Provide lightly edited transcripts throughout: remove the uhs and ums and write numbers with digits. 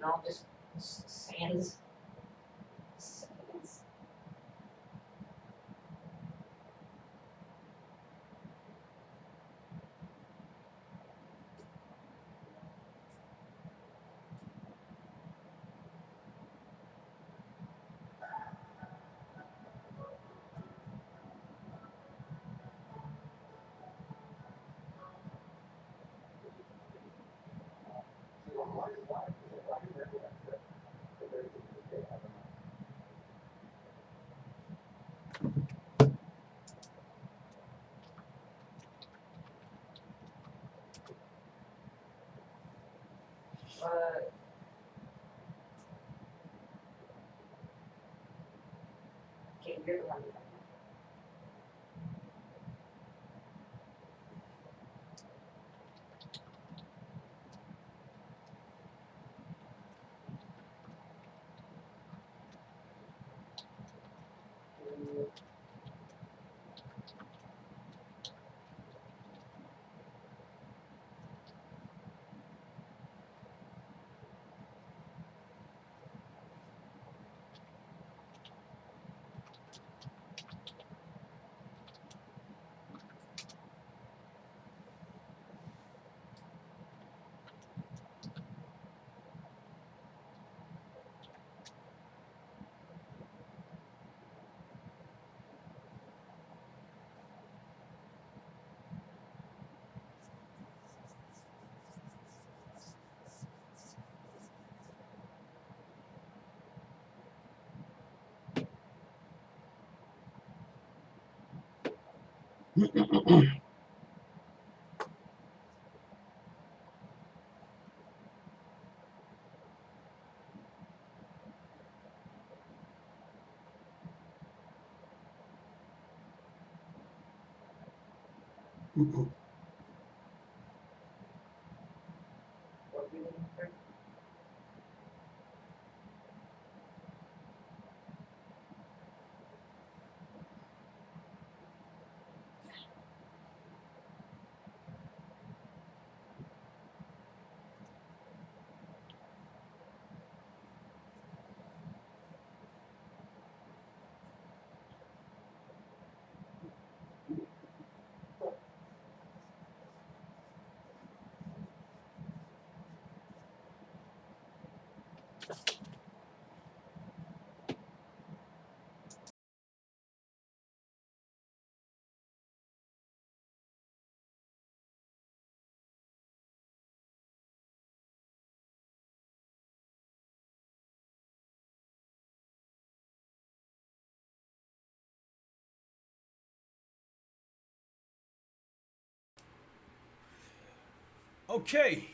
all just sands. Sands. Can't hear the one. Okay,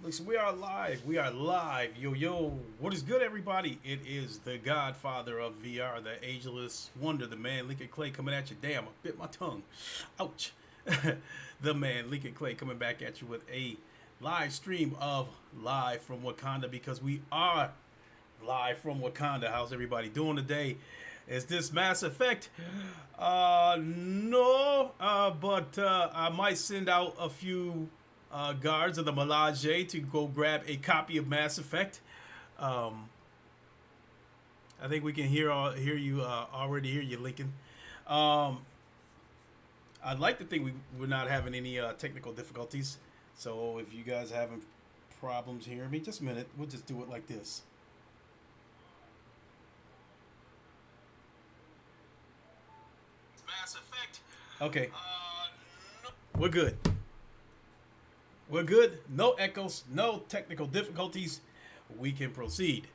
listen, we are live. We are live. Yo, yo, what is good, everybody? It is the godfather of VR, the ageless wonder, the man, Lincoln Clay, coming at you. Damn, I bit my tongue. Ouch. The man, Lincoln Clay, coming back at you with a live stream of Live from Wakanda because we are live from Wakanda. How's everybody doing today? Is this Mass Effect? No, but I might send out a few guards of the Melage to go grab a copy of Mass Effect. Um, I think we can hear you already hear you, Lincoln. Um, I'd like to think we're not having any technical difficulties. So if you guys are having problems hearing me, just a minute. We'll just do it like this. Mass Effect. Okay. We're good. We're good. No echoes, no technical difficulties. We can proceed.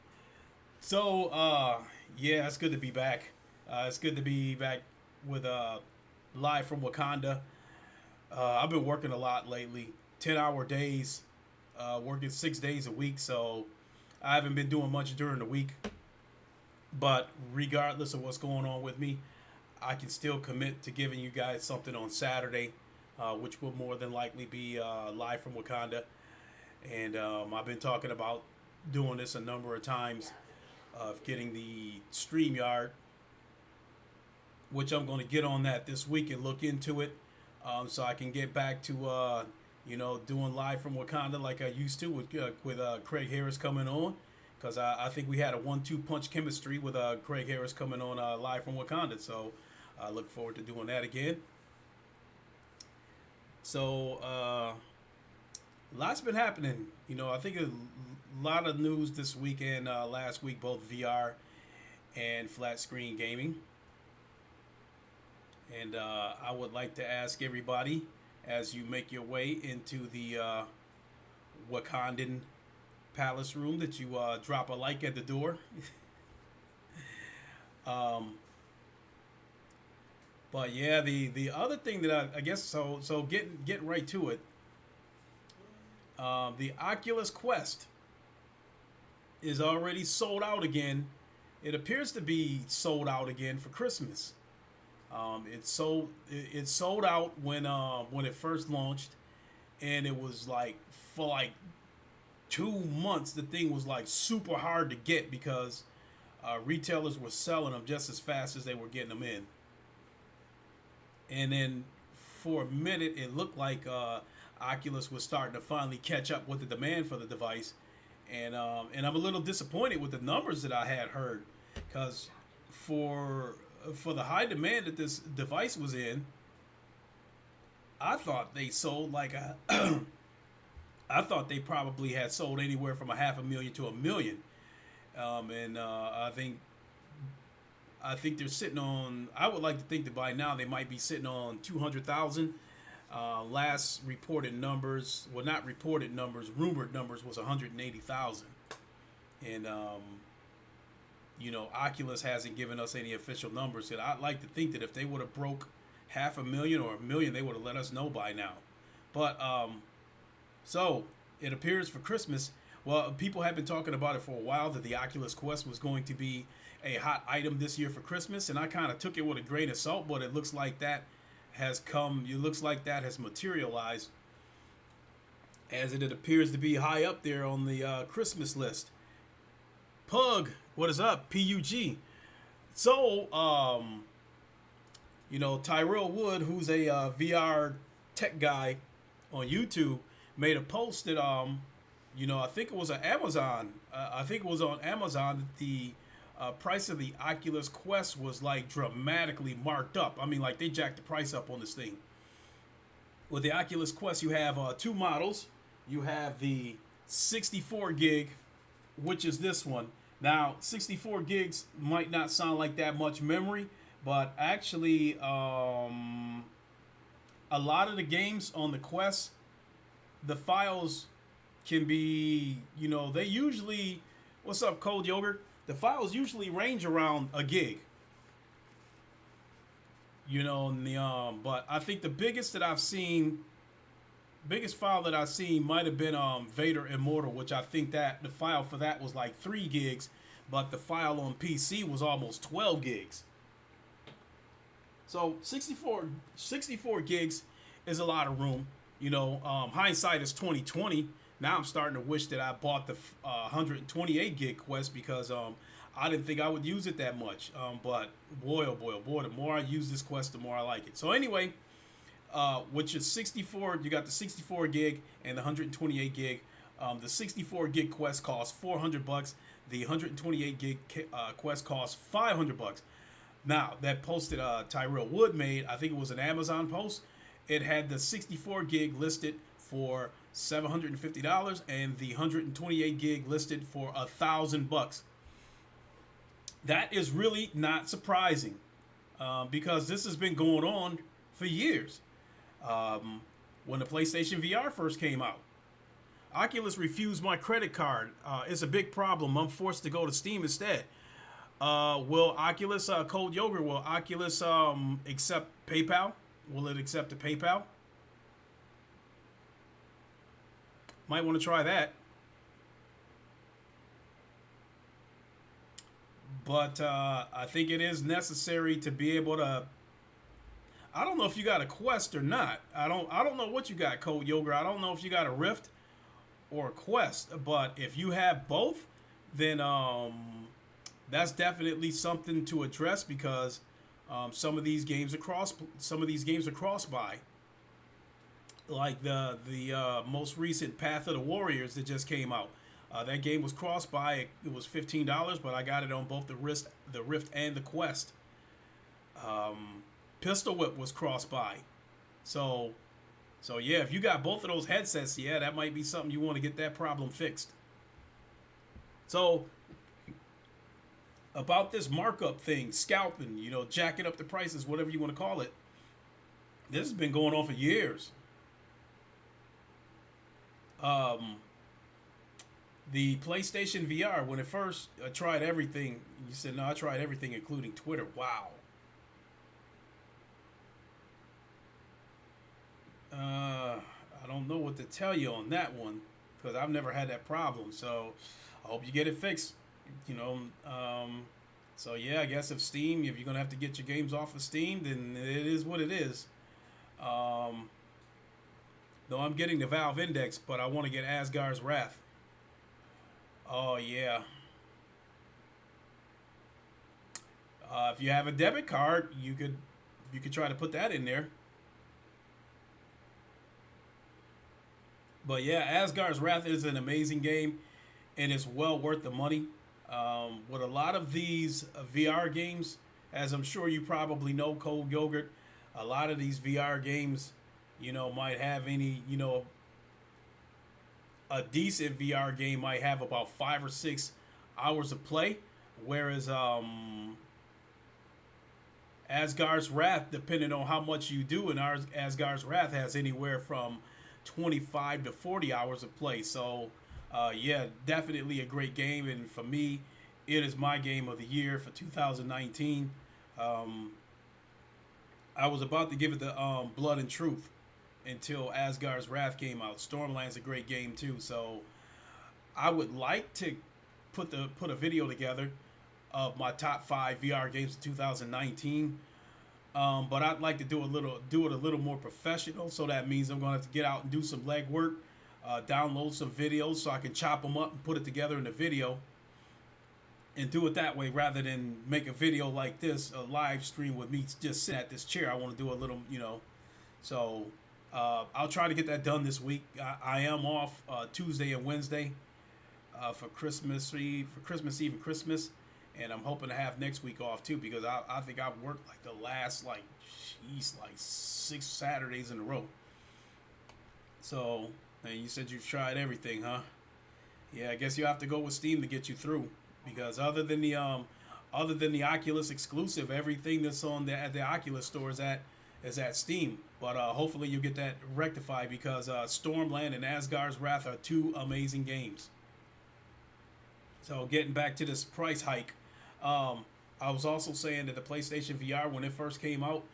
So, yeah, it's good to be back. It's good to be back with live from Wakanda. I've been working a lot lately, 10-hour days, working 6 days a week. So I haven't been doing much during the week. But regardless of what's going on with me, I can still commit to giving you guys something on Saturday, which will more than likely be live from Wakanda. And I've been talking about doing this a number of times, of getting the StreamYard, which I'm going to get on that this week and look into it, so I can get back to doing live from Wakanda like I used to with Craig Harris coming on, because I think we had a 1-2 punch chemistry with Craig Harris coming on live from Wakanda. So I look forward to doing that again. So lots been happening. I think a lot of news this weekend, last week, both VR and flat screen gaming. And I would like to ask everybody, as you make your way into the Wakandan Palace room, that you drop a like at the door. um, but yeah, the other thing that I guess so get right to it. The Oculus Quest is already sold out again. It appears to be sold out again for Christmas. It sold out when it first launched, and it was like for like 2 months the thing was like super hard to get because retailers were selling them just as fast as they were getting them in. And then for a minute it looked like Oculus was starting to finally catch up with the demand for the device, and I'm a little disappointed with the numbers that I had heard, because for the high demand that this device was in, I thought they sold like I thought they probably had sold anywhere from 500,000 to 1,000,000, and I think they're sitting on. I would like to think that by now they might be sitting on 200,000. Last reported numbers, well, not reported numbers, rumored numbers was 180,000, and Oculus hasn't given us any official numbers. And I'd like to think that if they would have broke 500,000 or 1,000,000, they would have let us know by now. But so it appears for Christmas. Well, people have been talking about it for a while, that the Oculus Quest was going to be a hot item this year for Christmas, and I kind of took it with a grain of salt. But it looks like that has come. It looks like that has materialized, as it appears to be high up there on the Christmas list. Pug, what is up? PUG. So, Tyrell Wood, who's a VR tech guy on YouTube, made a post that I think it was on Amazon. I think it was on Amazon that the price of the Oculus Quest was like dramatically marked up. I mean, like they jacked the price up on this thing. With the Oculus Quest, you have two models. You have the 64 gig, which is this one. Now, 64 gigs might not sound like that much memory, but actually, a lot of the games on the Quest, the files can be, they usually, what's up, Cold Yogurt? The files usually range around a gig. But I think the biggest file that I've seen might have been Vader Immortal, which I think that the file for that was like 3 gigs, but the file on PC was almost 12 gigs. So 64 gigs is a lot of room. Hindsight is 2020. Now I'm starting to wish that I bought the 128 gig Quest, because I didn't think I would use it that much. But boy, oh boy, oh boy, the more I use this Quest, the more I like it. So anyway, which is 64, you got the 64 gig and the 128 gig. The 64 gig Quest costs $400. The 128 gig Quest costs $500. Now, that post that Tyrell Wood made, I think it was an Amazon post. It had the 64 gig listed for $750 and the 128 gig listed for $1,000. That is really not surprising, because this has been going on for years. When the PlayStation VR first came out, Oculus refused my credit card. It's a big problem. I'm forced to go to Steam instead. Will Oculus, Cold Yogurt, will Oculus accept PayPal? Will it accept the PayPal? Might want to try that. But I think it is necessary to be able to. I don't know if you got a Quest or not. I don't know what you got, Cold Yogurt. I don't know if you got a Rift or a Quest. But if you have both, then that's definitely something to address, because some of these games are cross buy. like the most recent Path of the Warriors that just came out. That game was crossed by it was $15, but I got it on both the Rift and the Quest. Pistol Whip was crossed by, so yeah, if you got both of those headsets, yeah, that might be something you want to get that problem fixed. So about this markup thing, scalping, jacking up the prices, whatever you want to call it. This has been going on for years. Um, the PlayStation VR, when it first tried everything, you said, no, I tried everything, including Twitter. Wow. I don't know what to tell you on that one because I've never had that problem. So I hope you get it fixed. You know, so yeah, I guess if you're gonna have to get your games off of Steam, then it is what it is. Um, though I'm getting the Valve Index, but I want to get Asgard's Wrath. Oh yeah. If you have a debit card, you could try to put that in there. But yeah, Asgard's Wrath is an amazing game, and it's well worth the money. With a lot of these VR games, as I'm sure you probably know, Cold Yogurt, a lot of these VR games, might have a decent VR game might have about 5 or 6 hours of play, whereas Asgard's Wrath, depending on how much you do, and Asgard's Wrath has anywhere from 25 to 40 hours of play. So, yeah, definitely a great game. And for me, it is my game of the year for 2019. Um, I was about to give it the Blood and Truth until Asgard's Wrath came out. Stormland's a great game too. So I would like to put a video together of my top 5 VR games of 2019. But I'd like to do it a little more professional. So that means I'm going to have to get out and do some legwork, download some videos so I can chop them up and put it together in a video, and do it that way rather than make a video like this, a live stream with me just sitting at this chair. I want to do a little. So I'll try to get that done this week. I am off Tuesday and Wednesday for Christmas Eve and Christmas. And I'm hoping to have next week off too because I think I've worked like the last like 6 Saturdays in a row. So, and you said you've tried everything, huh? Yeah, I guess you have to go with Steam to get you through because other than the Oculus exclusive, everything that's on at the Oculus store is at Steam. But hopefully you get that rectified because Stormland and Asgard's Wrath are 2 amazing games. So getting back to this price hike. I was also saying that the PlayStation VR when it first came out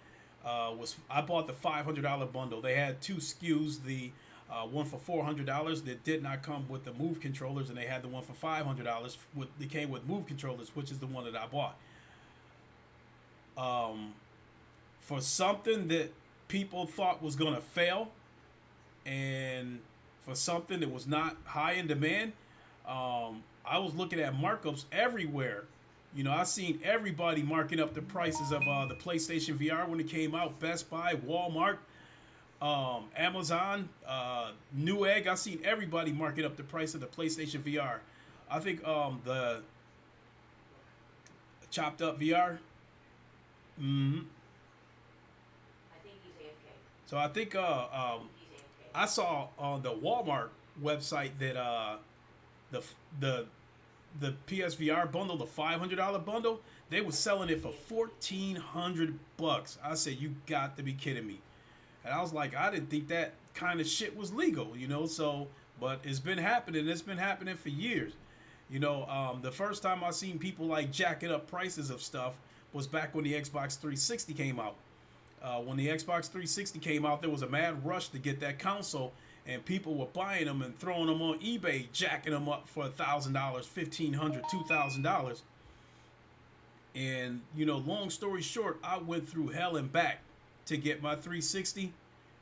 I bought the $500 bundle. They had 2 SKUs. The one for $400 that did not come with the Move controllers, and they had the one for $500 that came with Move controllers, which is the one that I bought. For something that people thought was gonna fail, and for something that was not high in demand, I was looking at markups everywhere. I seen everybody marking up the prices of the PlayStation VR when it came out. Best Buy, Walmart, Amazon, Newegg. I seen everybody marking up the price of the PlayStation VR. I think the chopped up VR. Mm-hmm. I think he's AFK. So I think He's AFK. I saw on the Walmart website that the the the PSVR bundle, the $500 bundle, they were selling it for $1,400. I said, you got to be kidding me. And I was like, I didn't think that kind of shit was legal, so, but it's been happening. It's been happening for years. The first time I seen people like jacking up prices of stuff was back when the Xbox 360 came out. When the Xbox 360 came out, there was a mad rush to get that console, and people were buying them and throwing them on eBay, jacking them up for $1,000, $1,500, $2,000. And long story short, I went through hell and back to get my 360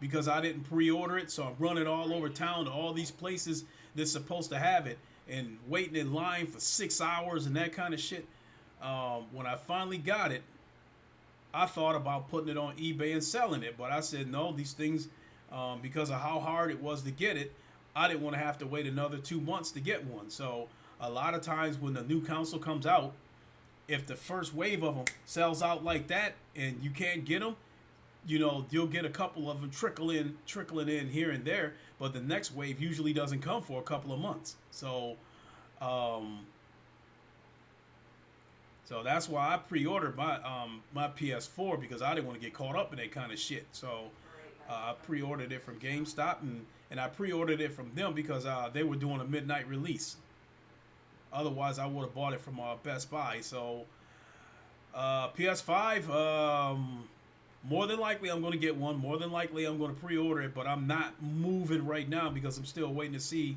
because I didn't pre-order it. So I'm running all over town to all these places that's supposed to have it and waiting in line for 6 hours and that kind of shit. When I finally got it, I thought about putting it on eBay and selling it, but I said no. These things because of how hard it was to get it. I didn't want to have to wait another 2 months to get one. So a lot of times when the new console comes out, if the first wave of them sells out like that and you can't get them, you'll get a couple of them trickling in here and there. But the next wave usually doesn't come for a couple of months. Um, so that's why I pre-ordered my PS4 because I didn't want to get caught up in that kind of shit. So I pre-ordered it from GameStop and I pre-ordered it from them because they were doing a midnight release. Otherwise, I would have bought it from Best Buy. So PS5, more than likely I'm going to get one. More than likely I'm going to pre-order it, but I'm not moving right now because I'm still waiting to see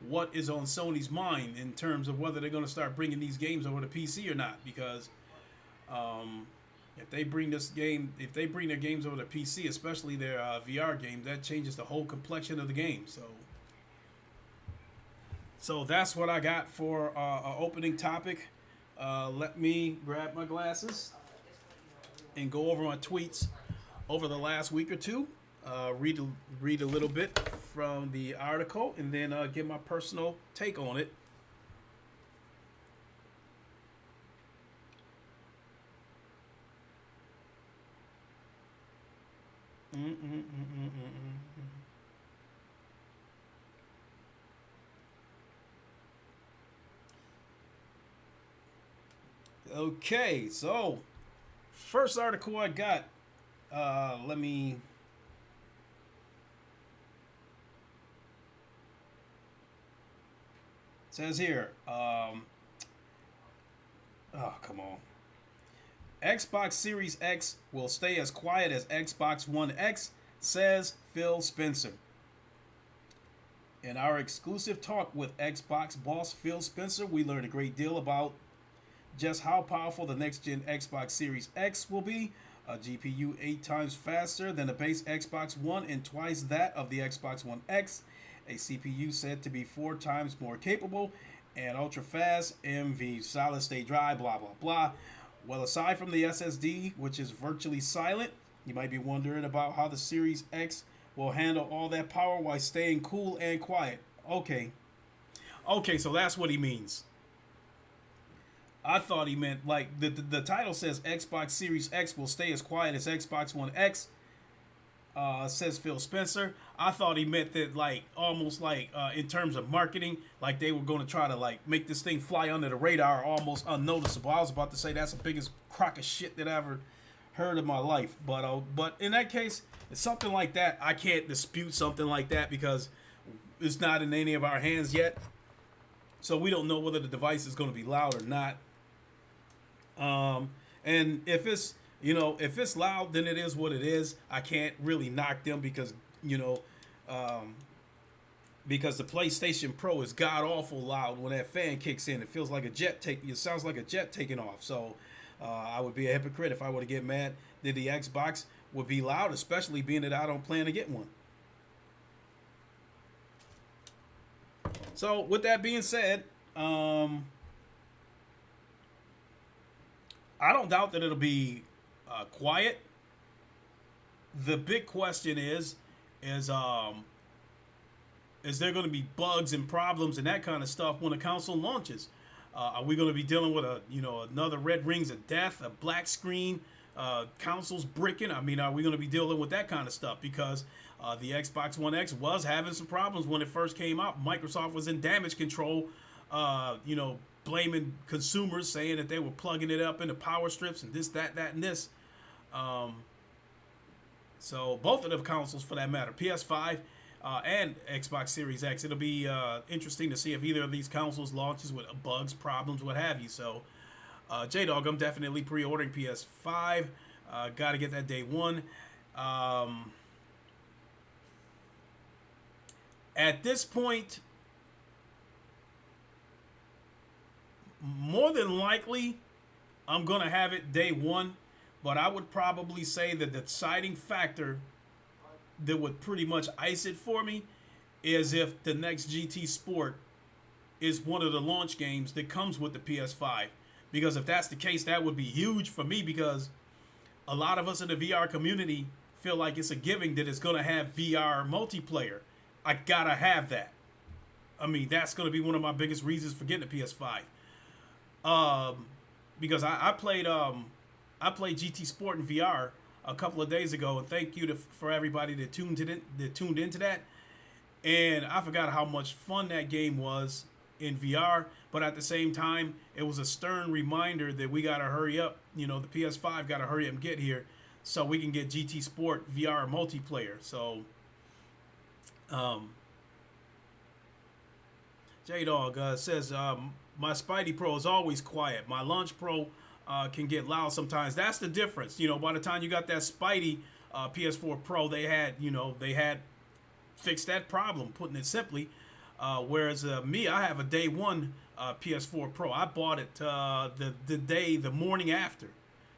what is on Sony's mind in terms of whether they're going to start bringing these games over to PC or not. Because if they bring their games over to PC, especially their VR games, that changes the whole complexion of the game. So that's what I got for our opening topic. Let me grab my glasses and go over my tweets over the last week or two. Read a little bit from the article and then give my personal take on it. Okay, so first article I got. Let me. Says here. Oh, come on. Xbox Series X will stay as quiet as Xbox One X, says Phil Spencer. In our exclusive talk with Xbox boss Phil Spencer, we learned a great deal about just how powerful the next gen Xbox Series X will be. A GPU 8 times faster than the base Xbox One and twice that of the Xbox One X. A CPU said to be 4 times more capable and ultra fast MV solid state drive, blah blah blah. Well, aside from the SSD, which is virtually silent, you might be wondering about how the Series X will handle all that power while staying cool and quiet. Okay, so that's what he means. I thought he meant like the title says Xbox Series X will stay as quiet as Xbox One X. Says Phil Spencer. I thought he meant that like almost like in terms of marketing, like they were going to try to like make this thing fly under the radar, almost unnoticeable. I was about to say that's the biggest crock of shit that I ever heard in my life. But in that case, it's something like that. I can't dispute something like that because it's not in any of our hands yet. So we don't know whether the device is going to be loud or not. And if it's loud, then it is what it is. I can't really knock them because because the PlayStation Pro is god awful loud when that fan kicks in. It feels like it sounds like a jet taking off. So I would be a hypocrite if I were to get mad that the Xbox would be loud, especially being that I don't plan to get one. So with that being said, I don't doubt that it'll be quiet. The big question is there going to be bugs and problems and that kind of stuff when the console launches? Are we going to be dealing with another red rings of death, a black screen, consoles bricking? I mean, are we going to be dealing with that kind of stuff? Because the Xbox One X was having some problems when it first came out. Microsoft was in damage control, blaming consumers, saying that they were plugging it up into power strips and this, that, and this. So both of the consoles, for that matter, PS5 and Xbox Series X, it'll be interesting to see if either of these consoles launches with bugs, problems, what have you. So, J-Dog, I'm definitely pre-ordering PS5. Got to get that day one. At this point, more than likely, I'm going to have it day one. But I would probably say that the deciding factor that would pretty much ice it for me is if the next GT Sport is one of the launch games that comes with the PS5. Because if that's the case, that would be huge for me because a lot of us in the VR community feel like it's a giving that it's going to have VR multiplayer. I gotta have that. I mean, that's going to be one of my biggest reasons for getting a PS5. Because I played GT Sport in VR a couple of days ago, and thank you for everybody that tuned into that. And I forgot how much fun that game was in VR, but at the same time, it was a stern reminder that we gotta hurry up. You know, the PS5 gotta hurry up and get here so we can get GT Sport VR multiplayer. So, J Dog says, my Spidey Pro is always quiet. My Launch Pro can get loud sometimes. That's the difference. You know, by the time you got that Spidey PS4 Pro, they had fixed that problem, putting it simply. Whereas me, I have a day one PS4 Pro. I bought it the morning after,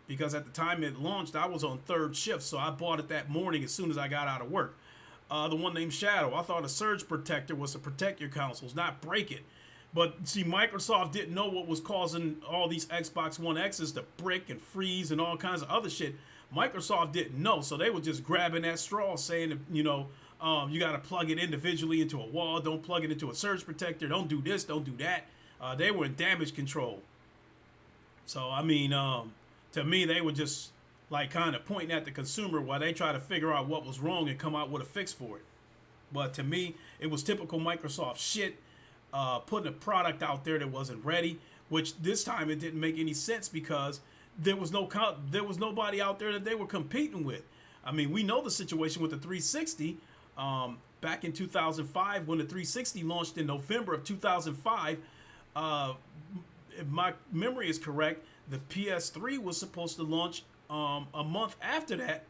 because at the time it launched, I was on third shift, so I bought it that morning as soon as I got out of work. The one named Shadow, I thought a surge protector was to protect your consoles, not break it. But see, Microsoft didn't know what was causing all these Xbox One X's to brick and freeze and all kinds of other shit. Microsoft didn't know, so they were just grabbing that straw, saying that, you got to plug it individually into a wall. Don't plug it into a surge protector. Don't do this. Don't do that. They were in damage control. So, I mean, to me, they were just like kind of pointing at the consumer while they try to figure out what was wrong and come out with a fix for it. But to me, it was typical Microsoft shit, putting a product out there that wasn't ready, which this time it didn't make any sense because there was nobody out there that they were competing with. I mean, we know the situation with the 360. Back in 2005, when the 360 launched in November of 2005, if my memory is correct, the PS3 was supposed to launch a month after that.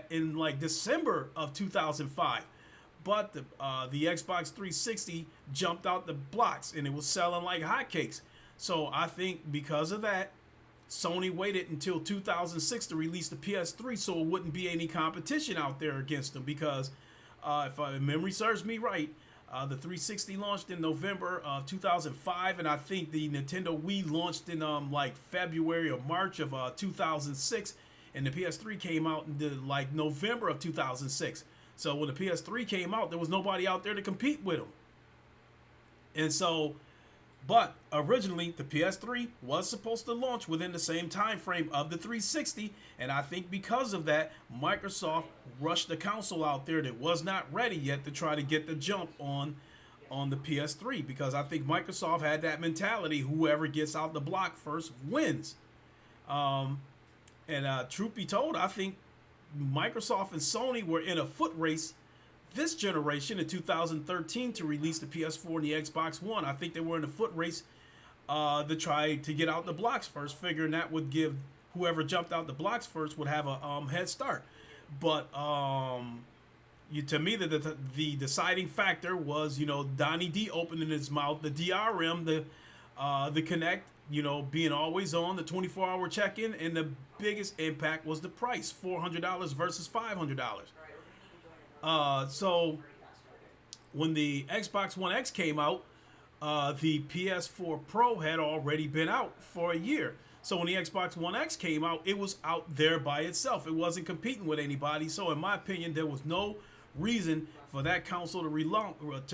In like December of 2005. But the Xbox 360 jumped out the blocks and it was selling like hotcakes. So I think because of that, Sony waited until 2006 to release the PS3 so it wouldn't be any competition out there against them. Because if memory serves me right, the 360 launched in November of 2005, and I think the Nintendo Wii launched in like February or March of 2006, and the PS3 came out in like November of 2006. So when the PS3 came out, there was nobody out there to compete with them. And so, but originally the PS3 was supposed to launch within the same time frame of the 360, and I think because of that, Microsoft rushed the console out there that was not ready yet to try to get the jump on the PS3, because I think Microsoft had that mentality: whoever gets out the block first wins. Truth be told, I think Microsoft and Sony were in a foot race this generation in 2013 to release the PS4 and the Xbox One. I think they were in a foot race to try to get out the blocks first, figuring that would give whoever jumped out the blocks first would have a head start. But to me, the deciding factor was, Donnie D opening his mouth, the DRM, the Kinect, being always on, the 24-hour check-in, and the biggest impact was the price, $400 versus $500. So when the Xbox One X came out, the PS4 Pro had already been out for a year. So when the Xbox One X came out, it was out there by itself. It wasn't competing with anybody. So in my opinion, there was no reason for that console to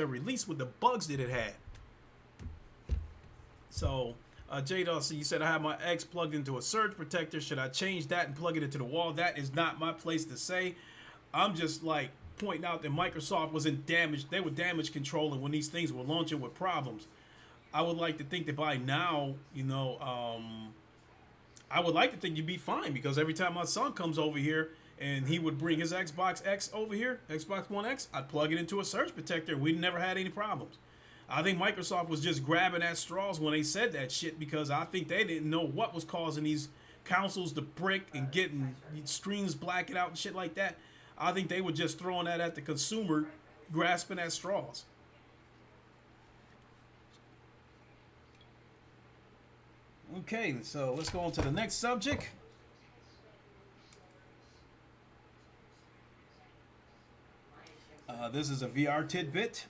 release with the bugs that it had. So, J-Dog, so you said I have my X plugged into a surge protector. Should I change that and plug it into the wall? That is not my place to say. I'm just like pointing out that Microsoft was in damage. They were damage controlling when these things were launching with problems. I would like to think that by now, I would like to think you'd be fine, because every time my son comes over here and he would bring his Xbox X over here, Xbox One X, I'd plug it into a surge protector. We never had any problems. I think Microsoft was just grabbing at straws when they said that shit, because I think they didn't know what was causing these consoles to brick and getting screens blacking out and shit like that. I think they were just throwing that at the consumer, grasping at straws. Okay, so let's go on to the next subject. This is a VR tidbit.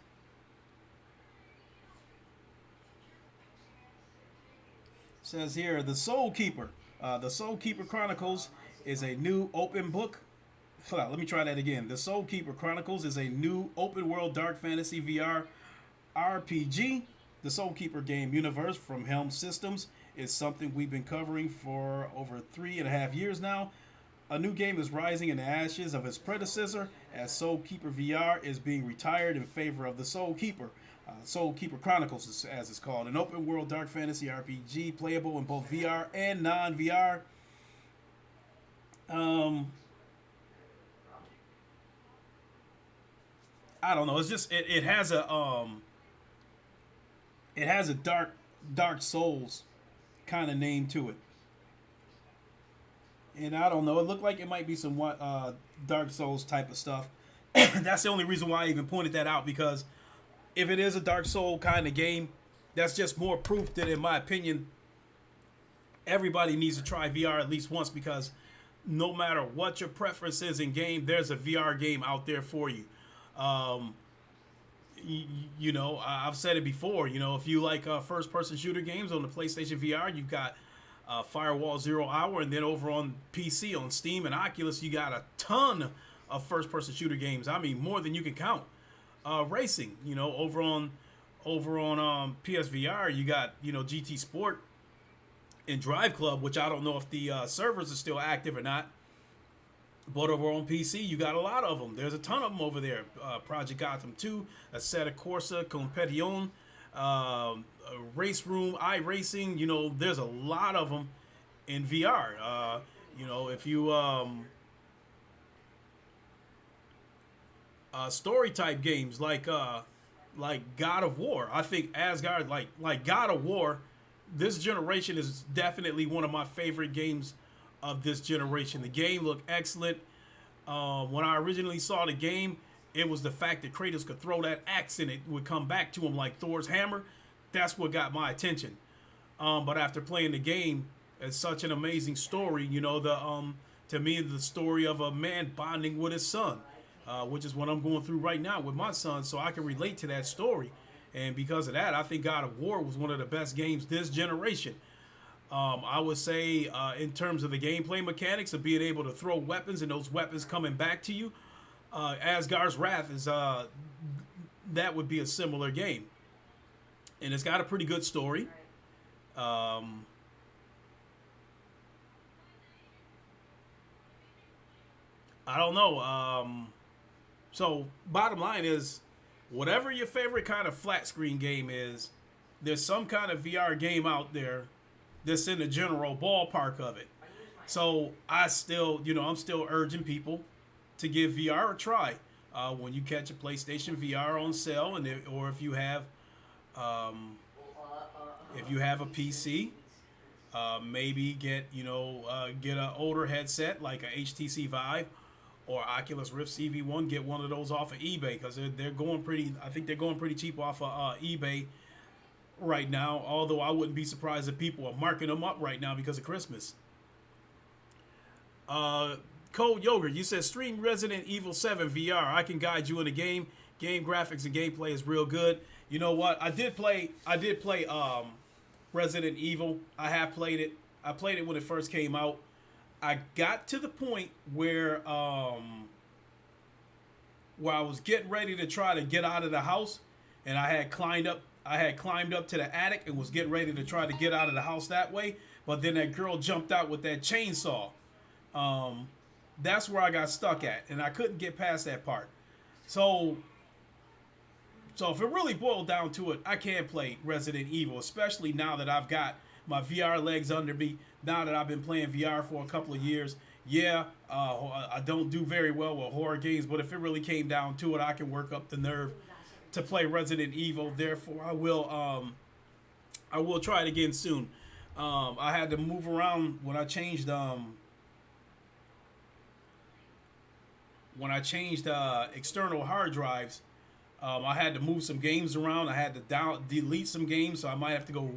Says here, the Soul Keeper The Soul Keeper Chronicles is a new open book. Hold on, let me try that again. The Soul Keeper Chronicles is a new open world dark fantasy VR RPG. The Soul Keeper game universe from Helm Systems is something we've been covering for over 3.5 years now. A new game is rising in the ashes of its predecessor as Soul Keeper VR is being retired in favor of the Soul Keeper. Soul Keeper Chronicles, as it's called, an open world dark fantasy RPG playable in both VR and non VR. Um, I don't know. It's just it has a Dark Souls kind of name to it, and I don't know. It looked like it might be some Dark Souls type of stuff. That's the only reason why I even pointed that out, because if it is a Dark Soul kind of game, that's just more proof that, in my opinion, everybody needs to try VR at least once, because no matter what your preference is in game, there's a VR game out there for you. Um, I've said it before. If you like first-person shooter games on the PlayStation VR, you've got Firewall Zero Hour, and then over on PC on Steam and Oculus, you got a ton of first-person shooter games. I mean, more than you can count. Racing, over on PSVR, you got GT Sport and Drive Club, which I don't know if the servers are still active or not. But over on PC, you got a lot of them. There's a ton of them over there. Project Gotham 2, Assetto Corsa, Competition, Race Room, iRacing. There's a lot of them in VR. If you story type games like God of War, I think Asgard, like God of War, this generation is definitely one of my favorite games of this generation. The game looked excellent. When I originally saw the game, it was the fact that Kratos could throw that axe and it would come back to him like Thor's hammer. That's what got my attention. But after playing the game, it's such an amazing story. To me, the story of a man bonding with his son, which is what I'm going through right now with my son, so I can relate to that story. And because of that, I think God of War was one of the best games this generation. I would say, in terms of the gameplay mechanics of being able to throw weapons and those weapons coming back to you, Asgard's Wrath is that would be a similar game, and it's got a pretty good story. I don't know. So bottom line is, whatever your favorite kind of flat screen game is, there's some kind of VR game out there that's in the general ballpark of it. So I'm still urging people to give VR a try. When you catch a PlayStation VR on sale, or if you have a PC, maybe get an older headset like a HTC Vive or Oculus Rift CV1. Get one of those off of eBay, because they're going pretty. I think they're going pretty cheap off of eBay right now. Although I wouldn't be surprised if people are marking them up right now because of Christmas. Cold Yogurt, you said stream Resident Evil 7 VR. I can guide you in the game. Game graphics and gameplay is real good. You know what? I did play Resident Evil. I have played it. I played it when it first came out. I got to the point where I was getting ready to try to get out of the house, and I had climbed up to the attic and was getting ready to try to get out of the house that way. But then that girl jumped out with that chainsaw. That's where I got stuck at, and I couldn't get past that part. So if it really boiled down to it, I can't play Resident Evil, especially now that I've got my VR legs under me. Now that I've been playing VR for a couple of years. Yeah, I don't do very well with horror games, but if it really came down to it, I can work up the nerve to play Resident Evil. Therefore, I will try it again soon. I had to move around when I changed external hard drives. I had to move some games around. I had to delete some games, so I might have to go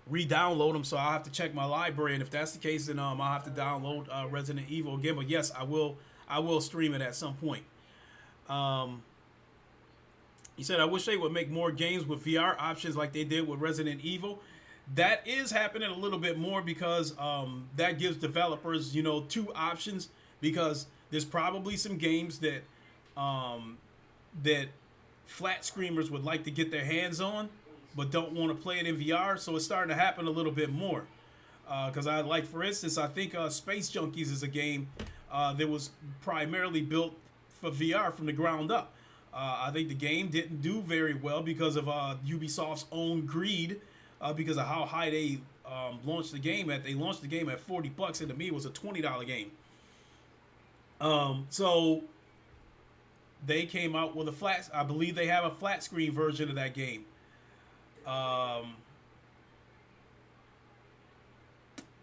re-download them. So I'll have to check my library, and if that's the case, then I'll have to download Resident Evil again. But yes, I will stream it at some point. He said, I wish they would make more games with VR options like they did with Resident Evil. That is happening a little bit more because that gives developers, two options because there's probably some games um, that flat screamers would like to get their hands on, but don't want to play it in VR. So it's starting to happen a little bit more. Because I like, for instance, I think Space Junkies is a game that was primarily built for VR from the ground up. I think the game didn't do very well because of Ubisoft's own greed, because of how high they launched the game at. They launched the game at $40, and to me, it was a $20 game. So they came out with a flat. I believe they have a flat screen version of that game. Um,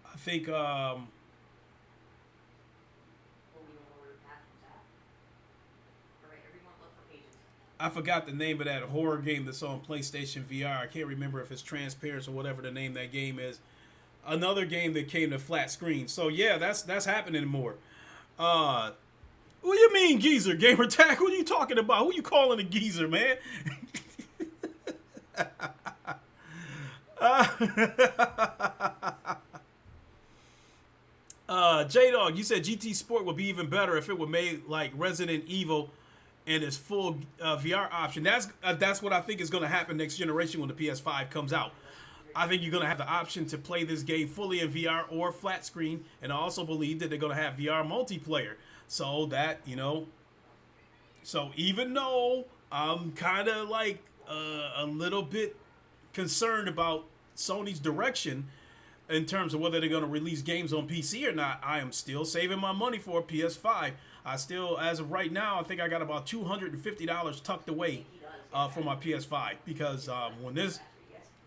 I think Well, we don't know where the attachment's at. Alright, everyone look for pages. I forgot the name of that horror game that's on PlayStation VR. I can't remember if it's Transparent or whatever the name of that game is. Another game that came to flat screen. So yeah, that's happening more. What do you mean, geezer? Gamer Tag? Who are you talking about? Who you calling a geezer, man? J Dog, you said GT Sport would be even better if it were made like Resident Evil and its full VR option. That's what I think is going to happen next generation when the PS5 comes out. I think you're going to have the option to play this game fully in VR or flat screen, and I also believe that they're going to have VR multiplayer. So that, so even though I'm kind of like a little bit concerned about Sony's direction in terms of whether they're going to release games on PC or not, I am still saving my money for a PS5. I still, as of right now, I think I got about $250 tucked away for my PS5 because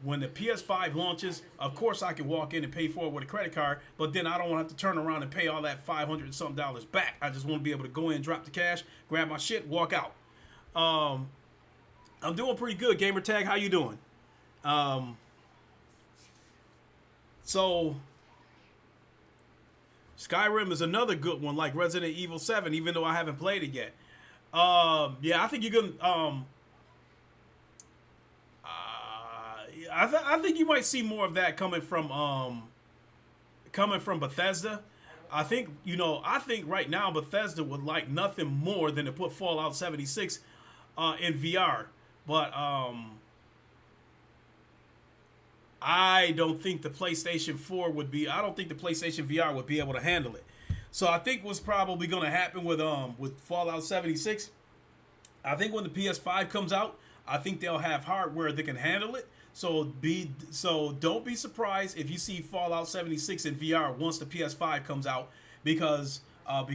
when the PS5 launches, of course I can walk in and pay for it with a credit card, but then I don't want to have to turn around and pay all that $500 and something back. I just want to be able to go in, drop the cash, grab my shit, walk out. I'm doing pretty good, Gamer Tag. How you doing? So Skyrim is another good one, like Resident Evil 7, even though I haven't played it yet. Yeah, I think you're gonna. I think you might see more of that coming from Bethesda. I think right now Bethesda would like nothing more than to put Fallout 76 in VR, but I don't think the PlayStation 4 would be. I don't think the PlayStation VR would be able to handle it. So I think what's probably going to happen with Fallout 76. I think when the PS5 comes out, I think they'll have hardware that can handle it. So don't be surprised if you see Fallout 76 in VR once the PS5 comes out, because of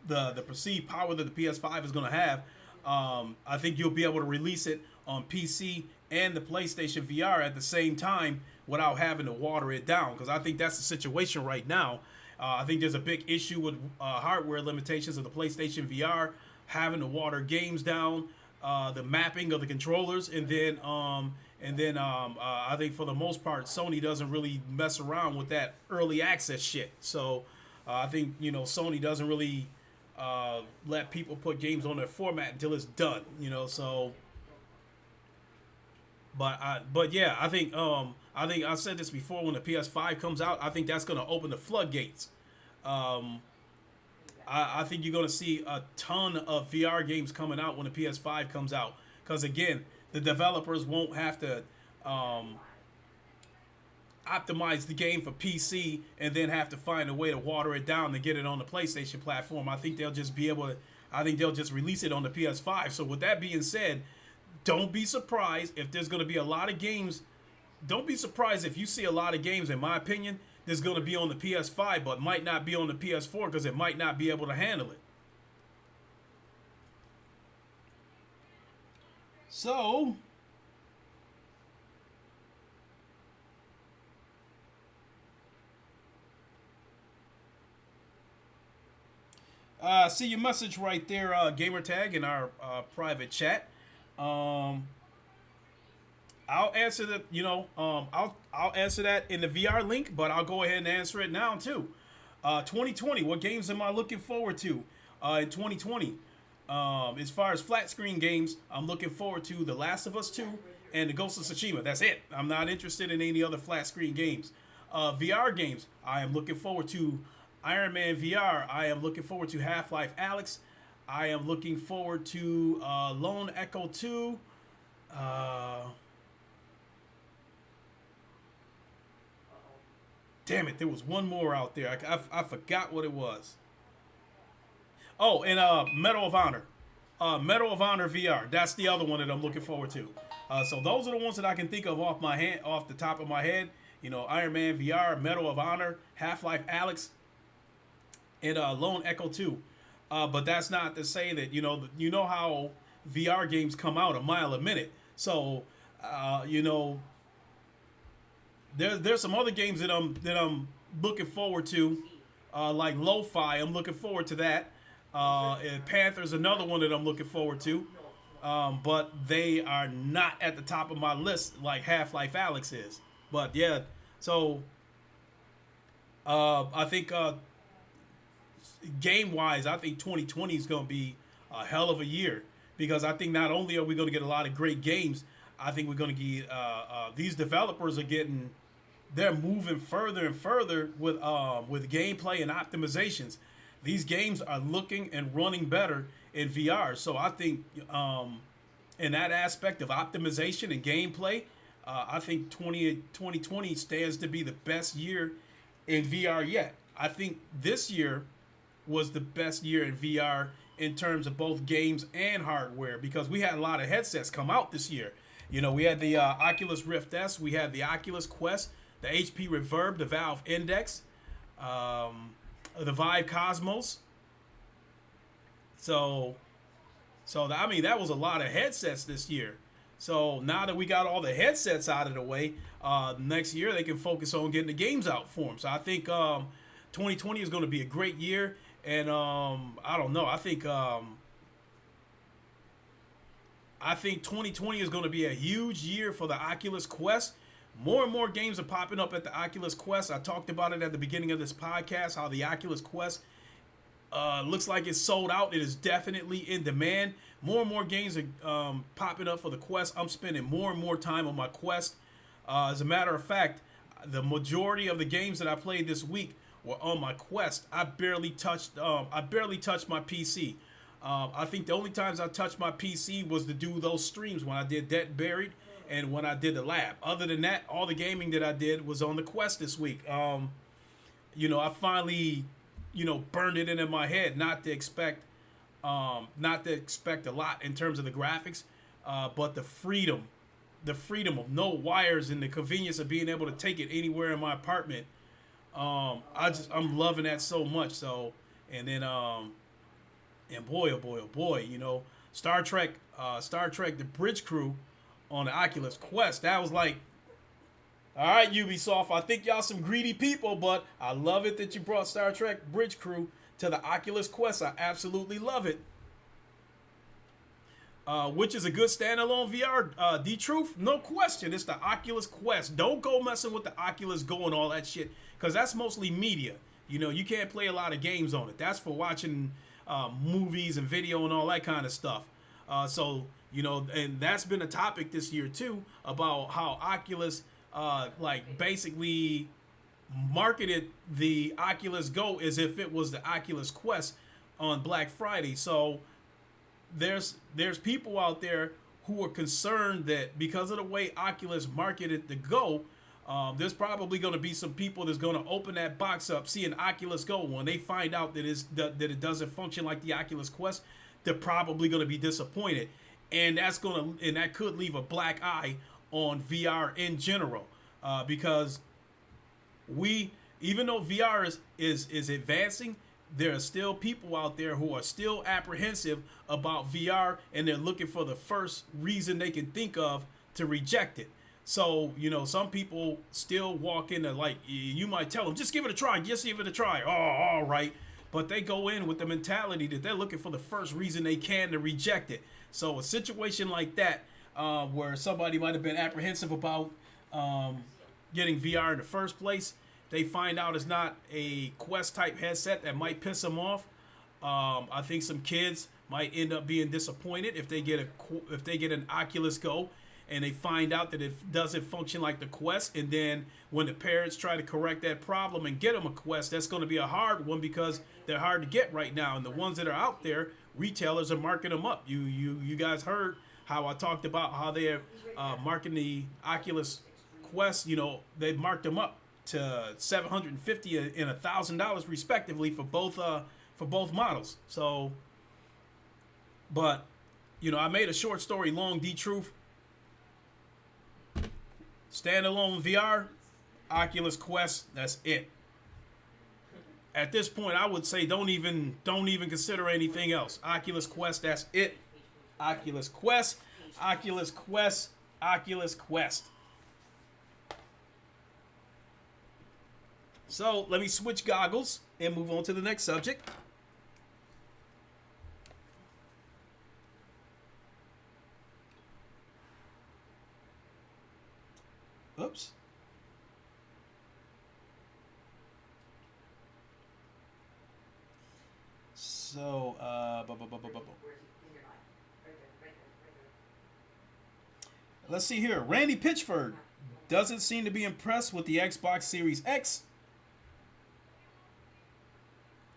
the perceived power that the PS5 is going to have. I think you'll be able to release it on PC and the PlayStation VR at the same time without having to water it down, because I think that's the situation right now. I think there's a big issue with hardware limitations of the PlayStation VR, having to water games down, the mapping of the controllers, and then I think for the most part Sony doesn't really mess around with that early access shit. So I think Sony doesn't really let people put games on their format until it's done. So. But yeah, I think I said this before. When the PS5 comes out, I think that's going to open the floodgates. I think you're going to see a ton of VR games coming out when the PS5 comes out, because again, the developers won't have to optimize the game for PC and then have to find a way to water it down to get it on the PlayStation platform. I think they'll just be able to. I think they'll just release it on the PS5. So with that being said, don't be surprised if there's going to be a lot of games. Don't be surprised if you see a lot of games, in my opinion, that's going to be on the PS5 but might not be on the PS4 because it might not be able to handle it. So, see your message right there, gamer tag, in our private chat. I'll answer that. I'll answer that in the VR link, but I'll go ahead and answer it now too. 2020. What games am I looking forward to in 2020? As far as flat screen games, I'm looking forward to The Last of Us 2 and the Ghost of Tsushima. That's it. I'm not interested in any other flat screen games. VR games, I am looking forward to Iron Man VR. I am looking forward to Half-Life Alyx. I am looking forward to Lone Echo 2. Damn it, there was one more out there. I forgot what it was. Oh, and Medal of Honor. Medal of Honor VR. That's the other one that I'm looking forward to. So those are the ones that I can think of off the top of my head. You know, Iron Man VR, Medal of Honor, Half-Life Alyx, and Lone Echo 2. But that's not to say that you know how VR games come out a mile a minute. So there's some other games that I'm looking forward to, like Lo-Fi. I'm looking forward to that. And Panther's another one that I'm looking forward to. But they are not at the top of my list like Half-Life Alyx is. But yeah, so I think game-wise, I think 2020 is going to be a hell of a year because I think not only are we going to get a lot of great games, I think we're going to get these developers they're moving further and further with gameplay and optimizations. These games are looking and running better in VR. So I think in that aspect of optimization and gameplay, I think 2020 stands to be the best year in VR yet. I think this year was the best year in VR in terms of both games and hardware because we had a lot of headsets come out this year. You know, we had the Oculus Rift S, we had the Oculus Quest, the HP Reverb, the Valve Index, the Vive Cosmos. So I mean, that was a lot of headsets this year. So now that we got all the headsets out of the way, next year they can focus on getting the games out for them. So I think 2020 is going to be a great year. And I don't know. I think 2020 is going to be a huge year for the Oculus Quest. More and more games are popping up at the Oculus Quest. I talked about it at the beginning of this podcast, how the Oculus Quest looks like it's sold out. It is definitely in demand. More and more games are popping up for the Quest. I'm spending more and more time on my Quest. As a matter of fact, the majority of the games that I played this week were on my Quest. I barely touched my PC. I think the only times I touched my PC was to do those streams when I did Dead Buried and when I did the lab. Other than that, all the gaming that I did was on the Quest this week. I finally, burned it in my head not to expect a lot in terms of the graphics, but the freedom of no wires and the convenience of being able to take it anywhere in my apartment. I'm loving that so much. So, and then, and boy, oh boy, Star Trek, the Bridge Crew on the Oculus Quest. That was like, all right, Ubisoft, I think y'all some greedy people, but I love it that you brought Star Trek Bridge Crew to the Oculus Quest. I absolutely love it. Which is a good standalone VR. D-Truth, no question. It's the Oculus Quest. Don't go messing with the Oculus Go and all that shit, because that's mostly media. You can't play a lot of games on it. That's for watching movies and video and all that kind of stuff. And that's been a topic this year too, about how Oculus basically marketed the Oculus Go as if it was the Oculus Quest on Black Friday. So there's people out there who are concerned that because of the way Oculus marketed the Go, there's probably going to be some people that's going to open that box up, see an Oculus Go. When they find out that it doesn't function like the Oculus Quest, they're probably going to be disappointed, and that could leave a black eye on VR in general, because even though VR is advancing, there are still people out there who are still apprehensive about VR, and they're looking for the first reason they can think of to reject it. So, some people still walk into, you might tell them, just give it a try, Oh, all right. But they go in with the mentality that they're looking for the first reason they can to reject it. So a situation like that, where somebody might have been apprehensive about getting VR in the first place, they find out it's not a Quest type headset, that might piss them off. I think some kids might end up being disappointed if they get an Oculus Go and they find out that it doesn't function like the Quest, and then when the parents try to correct that problem and get them a Quest, that's going to be a hard one because they're hard to get right now, and the ones that are out there, retailers are marking them up. You guys heard how I talked about how they're marketing the Oculus Quest. You know, they marked them up to $750 and $1,000 respectively for both models. So, but you know, I made a short story long. D Truth, standalone VR, Oculus Quest. That's it. At this point, I would say don't even consider anything else. Oculus Quest. That's it. Oculus Quest. Oculus Quest. Oculus Quest. So let me switch goggles and move on to the next subject. Oops. So, let's see here. Randy Pitchford doesn't seem to be impressed with the Xbox Series X,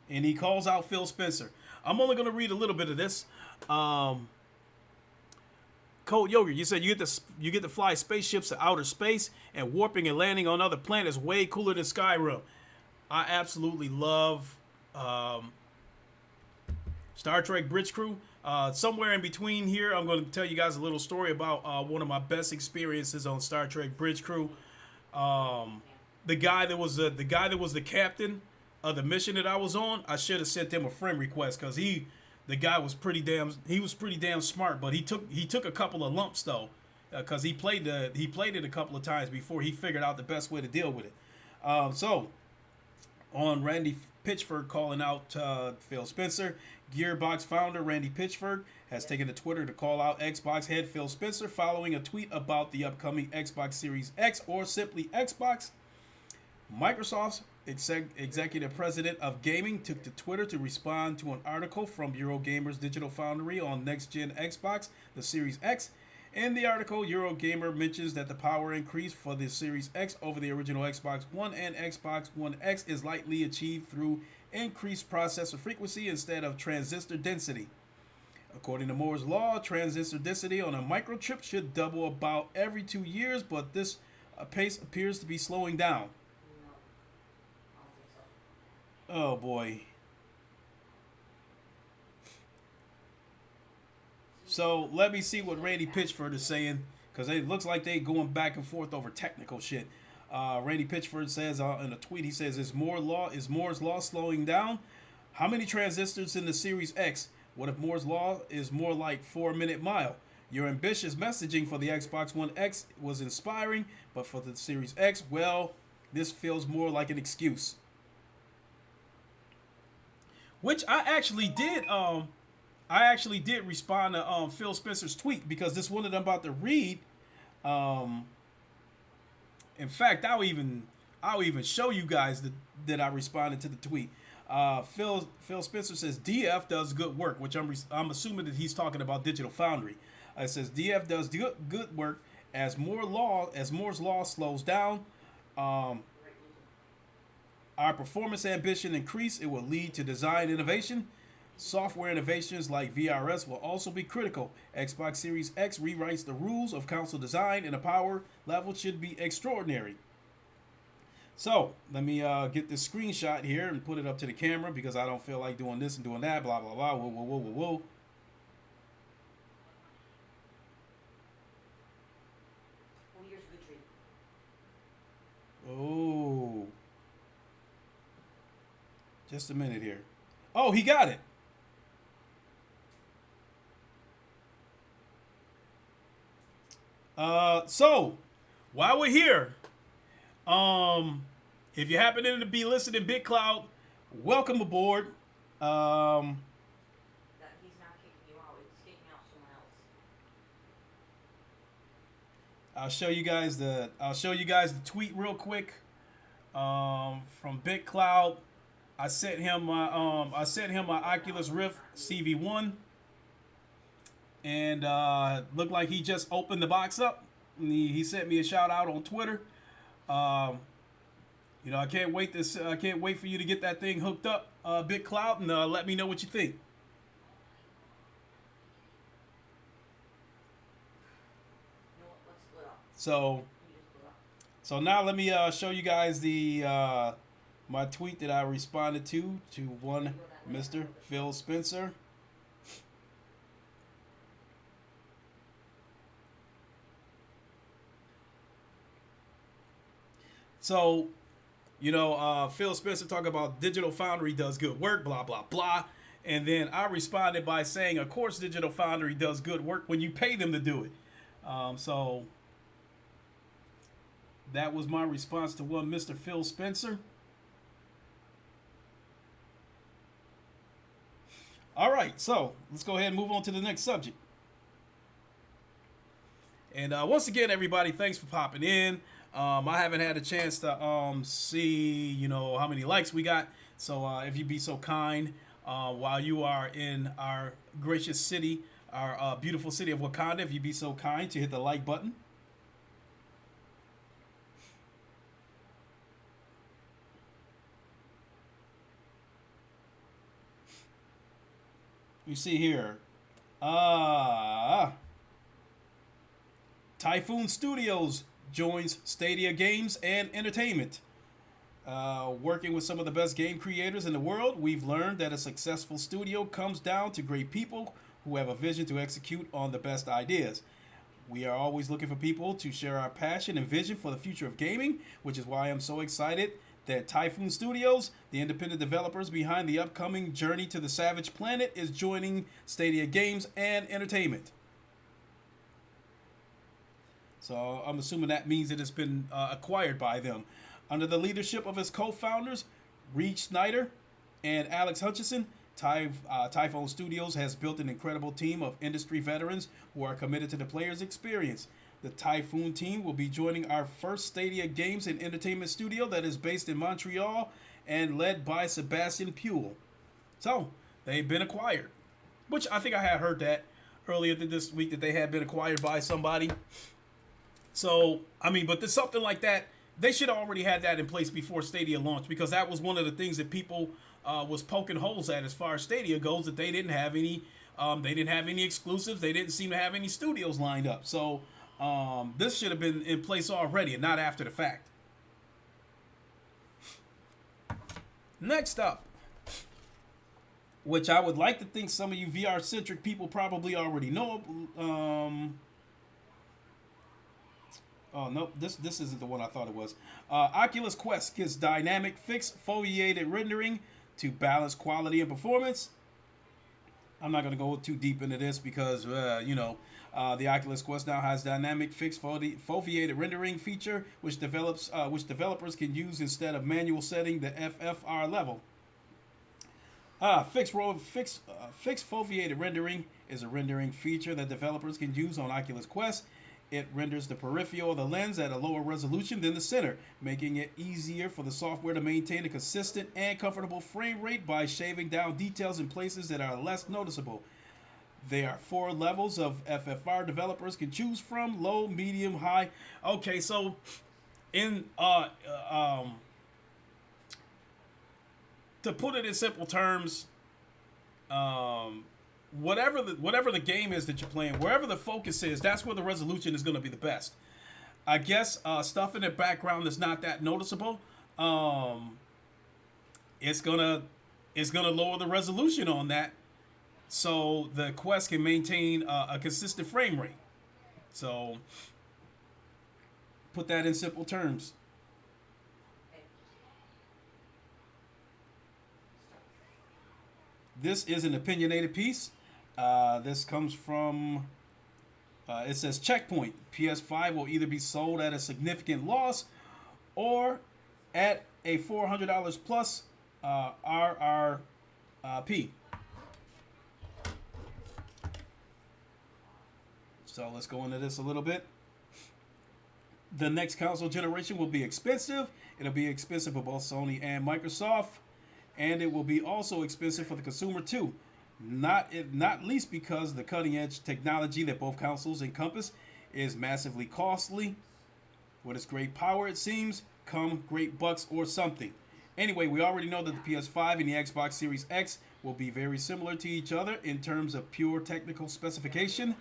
and he calls out Phil Spencer. I'm only going to read a little bit of this. Cold Yogurt, you said you get to fly spaceships to outer space, and warping and landing on other planets way cooler than Skyrim. I absolutely love Star Trek Bridge Crew. Somewhere in between here, I'm going to tell you guys a little story about one of my best experiences on Star Trek Bridge Crew. The guy that was the captain of the mission that I was on, I should have sent him a friend request because the guy was pretty damn smart, but he took a couple of lumps though, because he played it a couple of times before he figured out the best way to deal with it. So on Randy Pitchford calling out Phil Spencer, Gearbox founder Randy Pitchford has taken to Twitter to call out Xbox head Phil Spencer following a tweet about the upcoming Xbox Series X, or simply Xbox. Microsoft's executive president of gaming took to Twitter to respond to an article from Eurogamer's Digital Foundry on next-gen Xbox, the Series X. In the article, Eurogamer mentions that the power increase for the Series X over the original Xbox One and Xbox One X is likely achieved through increased processor frequency instead of transistor density. According to Moore's law, transistor density on a microchip should double about every 2 years, but this pace appears to be slowing down. Oh boy. So let me see what Randy Pitchford is saying, because it looks like they going back and forth over technical shit. Randy Pitchford says in a tweet, he says, is Moore's law slowing down? How many transistors in the Series X? What if Moore's law is more like 4-minute mile? Your ambitious messaging for the Xbox One X was inspiring, but for the Series X, well, this feels more like an excuse. Which I actually did respond to Phil Spencer's tweet, because this one that I'm about to read. In fact, I'll even show you guys that I responded to the tweet. Phil Spencer says DF does good work, which I'm assuming that he's talking about Digital Foundry. It says DF does good work as Moore's law slows down. Our performance ambition increase. It will lead to design innovation. Software innovations like VRS will also be critical. Xbox Series X rewrites the rules of console design, and the power level should be extraordinary. So let me get this screenshot here and put it up to the camera, because I don't feel like doing this and doing that. Blah blah blah. Whoa. Oh, just a minute here. Oh, he got it. So while we're here, if you happen to be listening, Big Cloud, welcome aboard. That he's not kicking you out; he's kicking out someone else. I'll show you guys the tweet real quick. From Big Cloud, I sent him my Oculus Rift CV1. and looked like he just opened the box up. And he sent me a shout out on Twitter. Um, I can't wait I can't wait for you to get that thing hooked up, Big Cloud, and let me know what you think. You know what? Let's split up. So You just split up. so now let me show you guys the my tweet that I responded to one Mr. Phil Spencer. So, Phil Spencer talk about Digital Foundry does good work, blah blah blah, and then I responded by saying, of course, Digital Foundry does good work when you pay them to do it. So that was my response to one Mr. Phil Spencer. All right, so let's go ahead and move on to the next subject. And once again, everybody, thanks for popping in. I haven't had a chance to see, how many likes we got. So if you'd be so kind, while you are in our gracious city, our beautiful city of Wakanda, if you'd be so kind to hit the like button. You see here, uh, Typhoon Studios joins Stadia Games and Entertainment. Working with some of the best game creators in the world, we've learned that a successful studio comes down to great people who have a vision to execute on the best ideas. We are always looking for people to share our passion and vision for the future of gaming, which is why I'm so excited that Typhoon Studios, the independent developers behind the upcoming Journey to the Savage Planet, is joining Stadia Games and Entertainment. So I'm assuming that means it has been acquired by them. Under the leadership of its co-founders, Reed Snyder and Alex Hutchison, Typhoon Studios has built an incredible team of industry veterans who are committed to the player's experience. The Typhoon team will be joining our first Stadia Games and Entertainment studio that is based in Montreal and led by Sebastian Puel. So, they've been acquired. Which I think I had heard that earlier this week that they had been acquired by somebody. So, but there's something like that. They should have already had that in place before Stadia launched, because that was one of the things that people was poking holes at as far as Stadia goes, that they didn't have any exclusives. They didn't seem to have any studios lined up. So this should have been in place already and not after the fact. Next up, which I would like to think some of you VR centric people probably already know. Oh no, this isn't the one I thought it was. Oculus Quest gets dynamic fixed foveated rendering to balance quality and performance. I'm not going to go too deep into this because the Oculus Quest now has dynamic fixed foveated rendering feature, which developers can use instead of manual setting the FFR level. Fixed foveated rendering is a rendering feature that developers can use on Oculus Quest. It renders the peripheral of the lens at a lower resolution than the center, making it easier for the software to maintain a consistent and comfortable frame rate by shaving down details in places that are less noticeable. There are 4 levels of FFR developers can choose from: low, medium, high. Okay, so in to put it in simple terms, whatever the game is that you're playing, wherever the focus is, that's where the resolution is going to be the best. I guess stuff in the background that's not that noticeable, it's gonna lower the resolution on that, so the Quest can maintain a consistent frame rate. So put that in simple terms. This is an opinionated piece. This comes from, it says Checkpoint. PS5 will either be sold at a significant loss or at a $400 plus RRP. So let's go into this a little bit. The next console generation will be expensive. It'll be expensive for both Sony and Microsoft. And it will be also expensive for the consumer too. Not least because the cutting edge technology that both consoles encompass is massively costly. With its great power, it seems, come great bucks or something. Anyway, we already know that the PS5 and the Xbox Series X will be very similar to each other in terms of pure technical specification,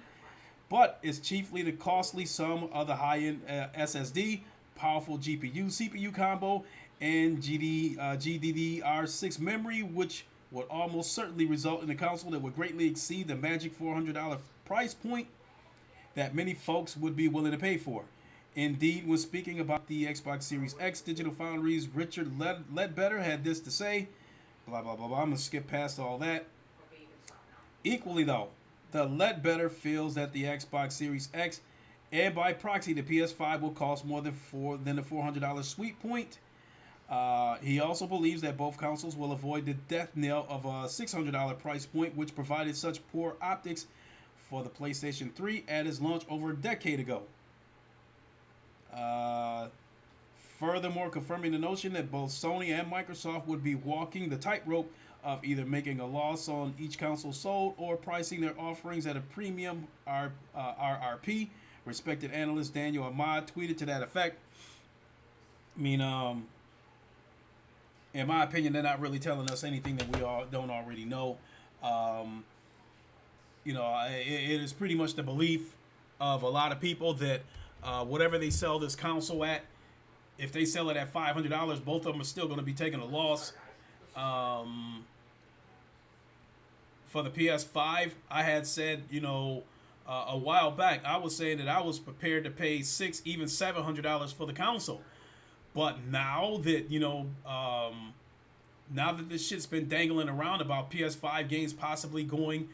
but it's chiefly the costly sum of the high-end SSD, powerful GPU CPU combo, and GDDR6 memory, which would almost certainly result in a console that would greatly exceed the magic $400 price point that many folks would be willing to pay for. Indeed, when speaking about the Xbox Series X, Digital Foundry's Richard Ledbetter had this to say, blah, blah, blah, blah. I'm going to skip past all that. Okay, you can stop now. Equally, though, the Ledbetter feels that the Xbox Series X and by proxy the PS5 will cost more than the $400 sweet point. He also believes that both consoles will avoid the death knell of a $600 price point, which provided such poor optics for the PlayStation 3 at its launch over a decade ago. Furthermore, confirming the notion that both Sony and Microsoft would be walking the tightrope of either making a loss on each console sold or pricing their offerings at a premium RRP. Respected analyst Daniel Ahmad tweeted to that effect. I mean, in my opinion, they're not really telling us anything that we all don't already know. It is pretty much the belief of a lot of people that whatever they sell this console at, if they sell it at $500, both of them are still going to be taking a loss. For the PS5, I had said, a while back, I was saying that I was prepared to pay $600, even $700 for the console. But now that now that this shit's been dangling around about PS5 games possibly going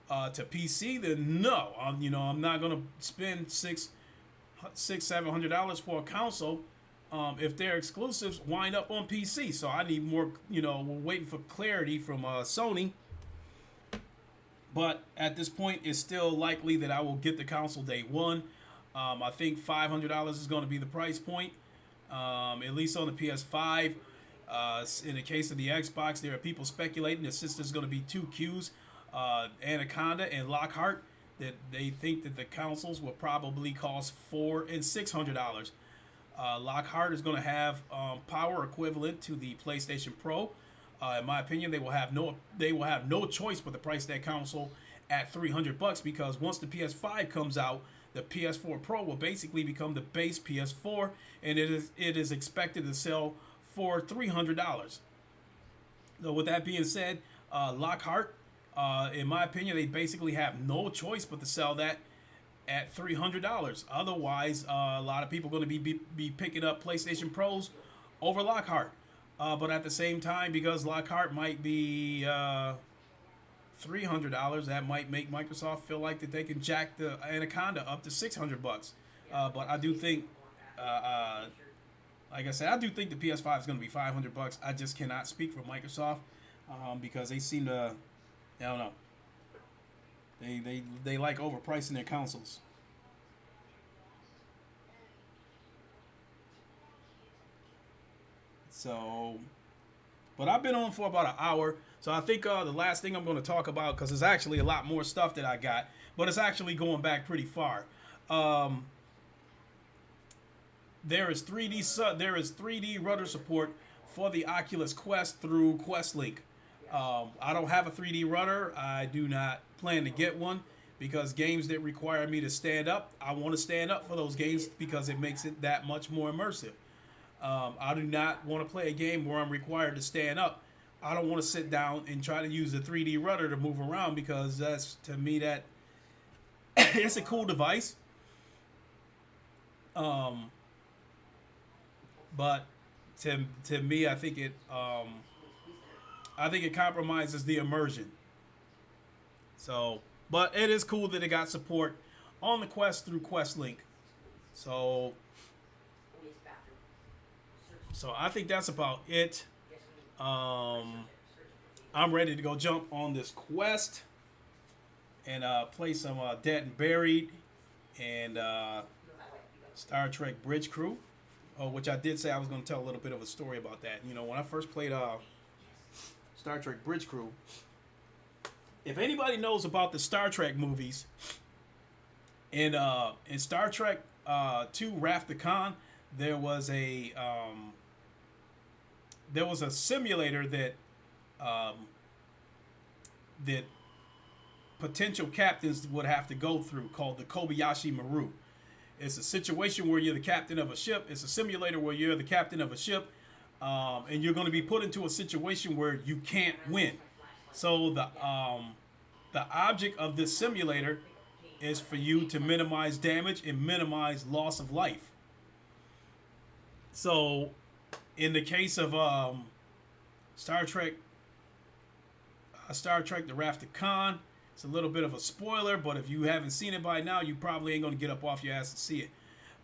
to PC, then no, I'm not gonna spend $700 for a console if their exclusives wind up on PC. So I need more. We're waiting for clarity from Sony. But at this point, it's still likely that I will get the console day one. I think $500 is going to be the price point, at least on the PS5. In the case of the Xbox, there are people speculating that since there's going to be two queues, Anaconda and Lockhart, that they think that the consoles will probably cost $400 and $600. Lockhart is going to have power equivalent to the PlayStation Pro. In my opinion, they will have no choice but to price that console at $300 because once the PS5 comes out, the PS4 Pro will basically become the base PS4, and it is expected to sell for $300. So with that being said, Lockhart, in my opinion, they basically have no choice but to sell that at $300. Otherwise, a lot of people are going to be picking up PlayStation Pros over Lockhart. But at the same time, because Lockhart might be $300, that might make Microsoft feel like that they can jack the Anaconda up to $600. But I do think, like I said, I do think the PS5 is going to be $500. I just cannot speak for Microsoft because they seem to, I don't know, they like overpricing their consoles. So, but I've been on for about an hour. So I think the last thing I'm going to talk about, because there's actually a lot more stuff that I got, but it's actually going back pretty far. There is 3D rudder support for the Oculus Quest through QuestLink. I don't have a 3D rudder. I do not plan to get one because games that require me to stand up, I want to stand up for those games because it makes it that much more immersive. I do not want to play a game where I'm required to stand up. I don't want to sit down and try to use the 3D rudder to move around because that's, to me, that it's a cool device. But to me, I think it compromises the immersion. So, but it is cool that it got support on the Quest through QuestLink. So I think that's about it. I'm ready to go jump on this quest and play some Dead and Buried and Star Trek Bridge Crew. Which I did say I was going to tell a little bit of a story about that. When I first played Star Trek Bridge Crew, if anybody knows about the Star Trek movies, in Star Trek 2 Wrath the Khan, there was a simulator um, that potential captains would have to go through called the Kobayashi Maru. It's a situation where you're the captain of a ship. It's a simulator where you're the captain of a ship, and you're going to be put into a situation where you can't win. So the object of this simulator is for you to minimize damage and minimize loss of life. So, in the case of Star Trek, Star Trek: The Wrath of Khan, it's a little bit of a spoiler, but if you haven't seen it by now, you probably ain't gonna get up off your ass to see it.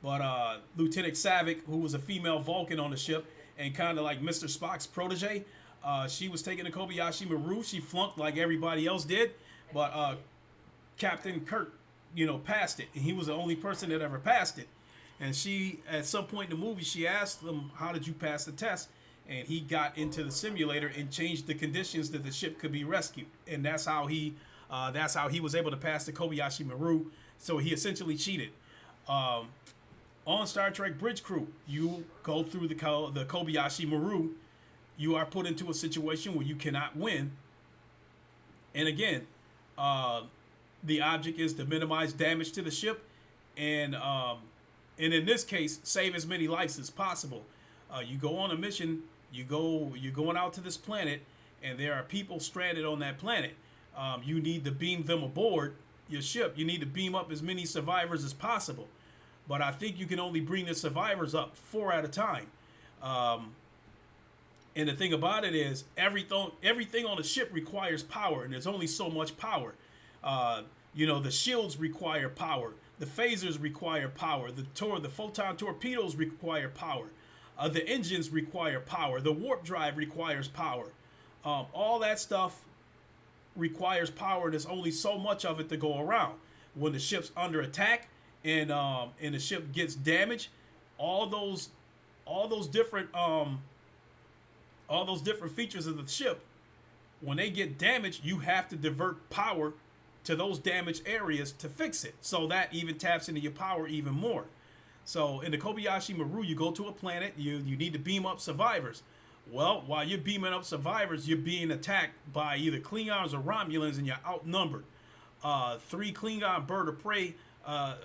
But Lieutenant Savick, who was a female Vulcan on the ship and kind of like Mr. Spock's protege, she was taking the Kobayashi Maru. She flunked like everybody else did, but Captain Kirk, passed it, and he was the only person that ever passed it. And she, at some point in the movie, she asked him, "How did you pass the test?" And he got into the simulator and changed the conditions that the ship could be rescued, and that's how he was able to pass the Kobayashi Maru. So he essentially cheated. On Star Trek Bridge Crew, you go through the Kobayashi Maru. You are put into a situation where you cannot win. And again, the object is to minimize damage to the ship, and in this case, save as many lives as possible. You go on a mission. You're going out to this planet, and there are people stranded on that planet. You need to beam them aboard your ship. You need to beam up as many survivors as possible. But I think you can only bring the survivors up 4 at a time. And the thing about it is, everything on the ship requires power, and there's only so much power. The shields require power. The phasers require power. The photon torpedoes require power. The engines require power. The warp drive requires power. All that stuff requires power, and there's only so much of it to go around. When the ship's under attack and the ship gets damaged, all those different features of the ship, when they get damaged, you have to divert power to those damaged areas to fix it. So that even taps into your power even more. So in the Kobayashi Maru, you go to a planet, you need to beam up survivors. Well, while you're beaming up survivors, you're being attacked by either Klingons or Romulans, and you're outnumbered. 3 Klingon bird of prey, a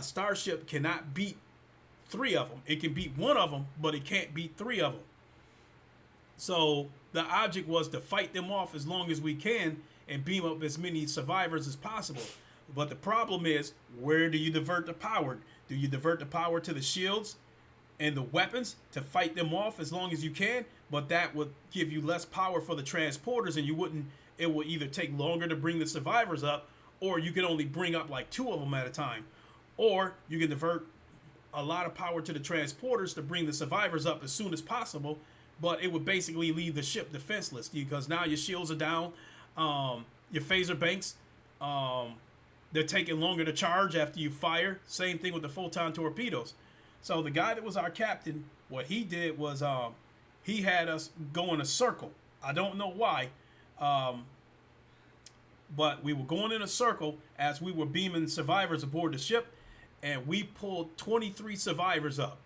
starship cannot beat 3 of them. It can beat 1 of them, but it can't beat 3 of them. So the object was to fight them off as long as we can and beam up as many survivors as possible. But the problem is, where do you divert the power? Do you divert the power to the shields and the weapons to fight them off as long as you can? But that would give you less power for the transporters, and it will either take longer to bring the survivors up, or you can only bring up like 2 of them at a time. Or you can divert a lot of power to the transporters to bring the survivors up as soon as possible, but it would basically leave the ship defenseless, because now your shields are down, your phaser banks, they're taking longer to charge after you fire. Same thing with the photon torpedoes. So the guy that was our captain, what he did was he had us go in a circle. I don't know why, but we were going in a circle as we were beaming survivors aboard the ship, and we pulled 23 survivors up.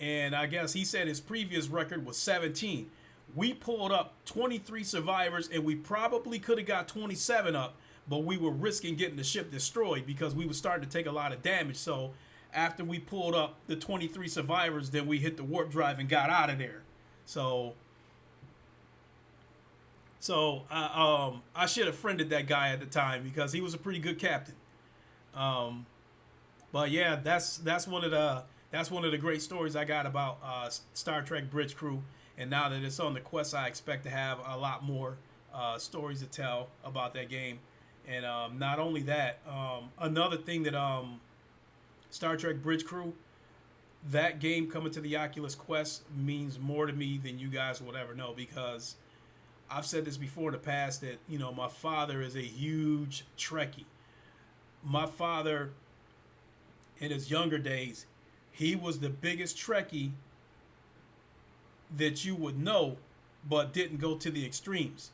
And I guess he said his previous record was 17. We pulled up 23 survivors, and we probably could have got 27 up, but we were risking getting the ship destroyed because we were starting to take a lot of damage. So after we pulled up the 23 survivors, then we hit the warp drive and got out of there. So I should have friended that guy at the time, because he was a pretty good captain. But yeah, that's one of the great stories I got about Star Trek Bridge Crew. And now that it's on the Quest, I expect to have a lot more stories to tell about that game. And not only that, another thing that Star Trek Bridge Crew, that game coming to the Oculus Quest means more to me than you guys will ever know, because I've said this before in the past that, my father is a huge Trekkie. My father, in his younger days, he was the biggest Trekkie that you would know, but didn't go to the extremes.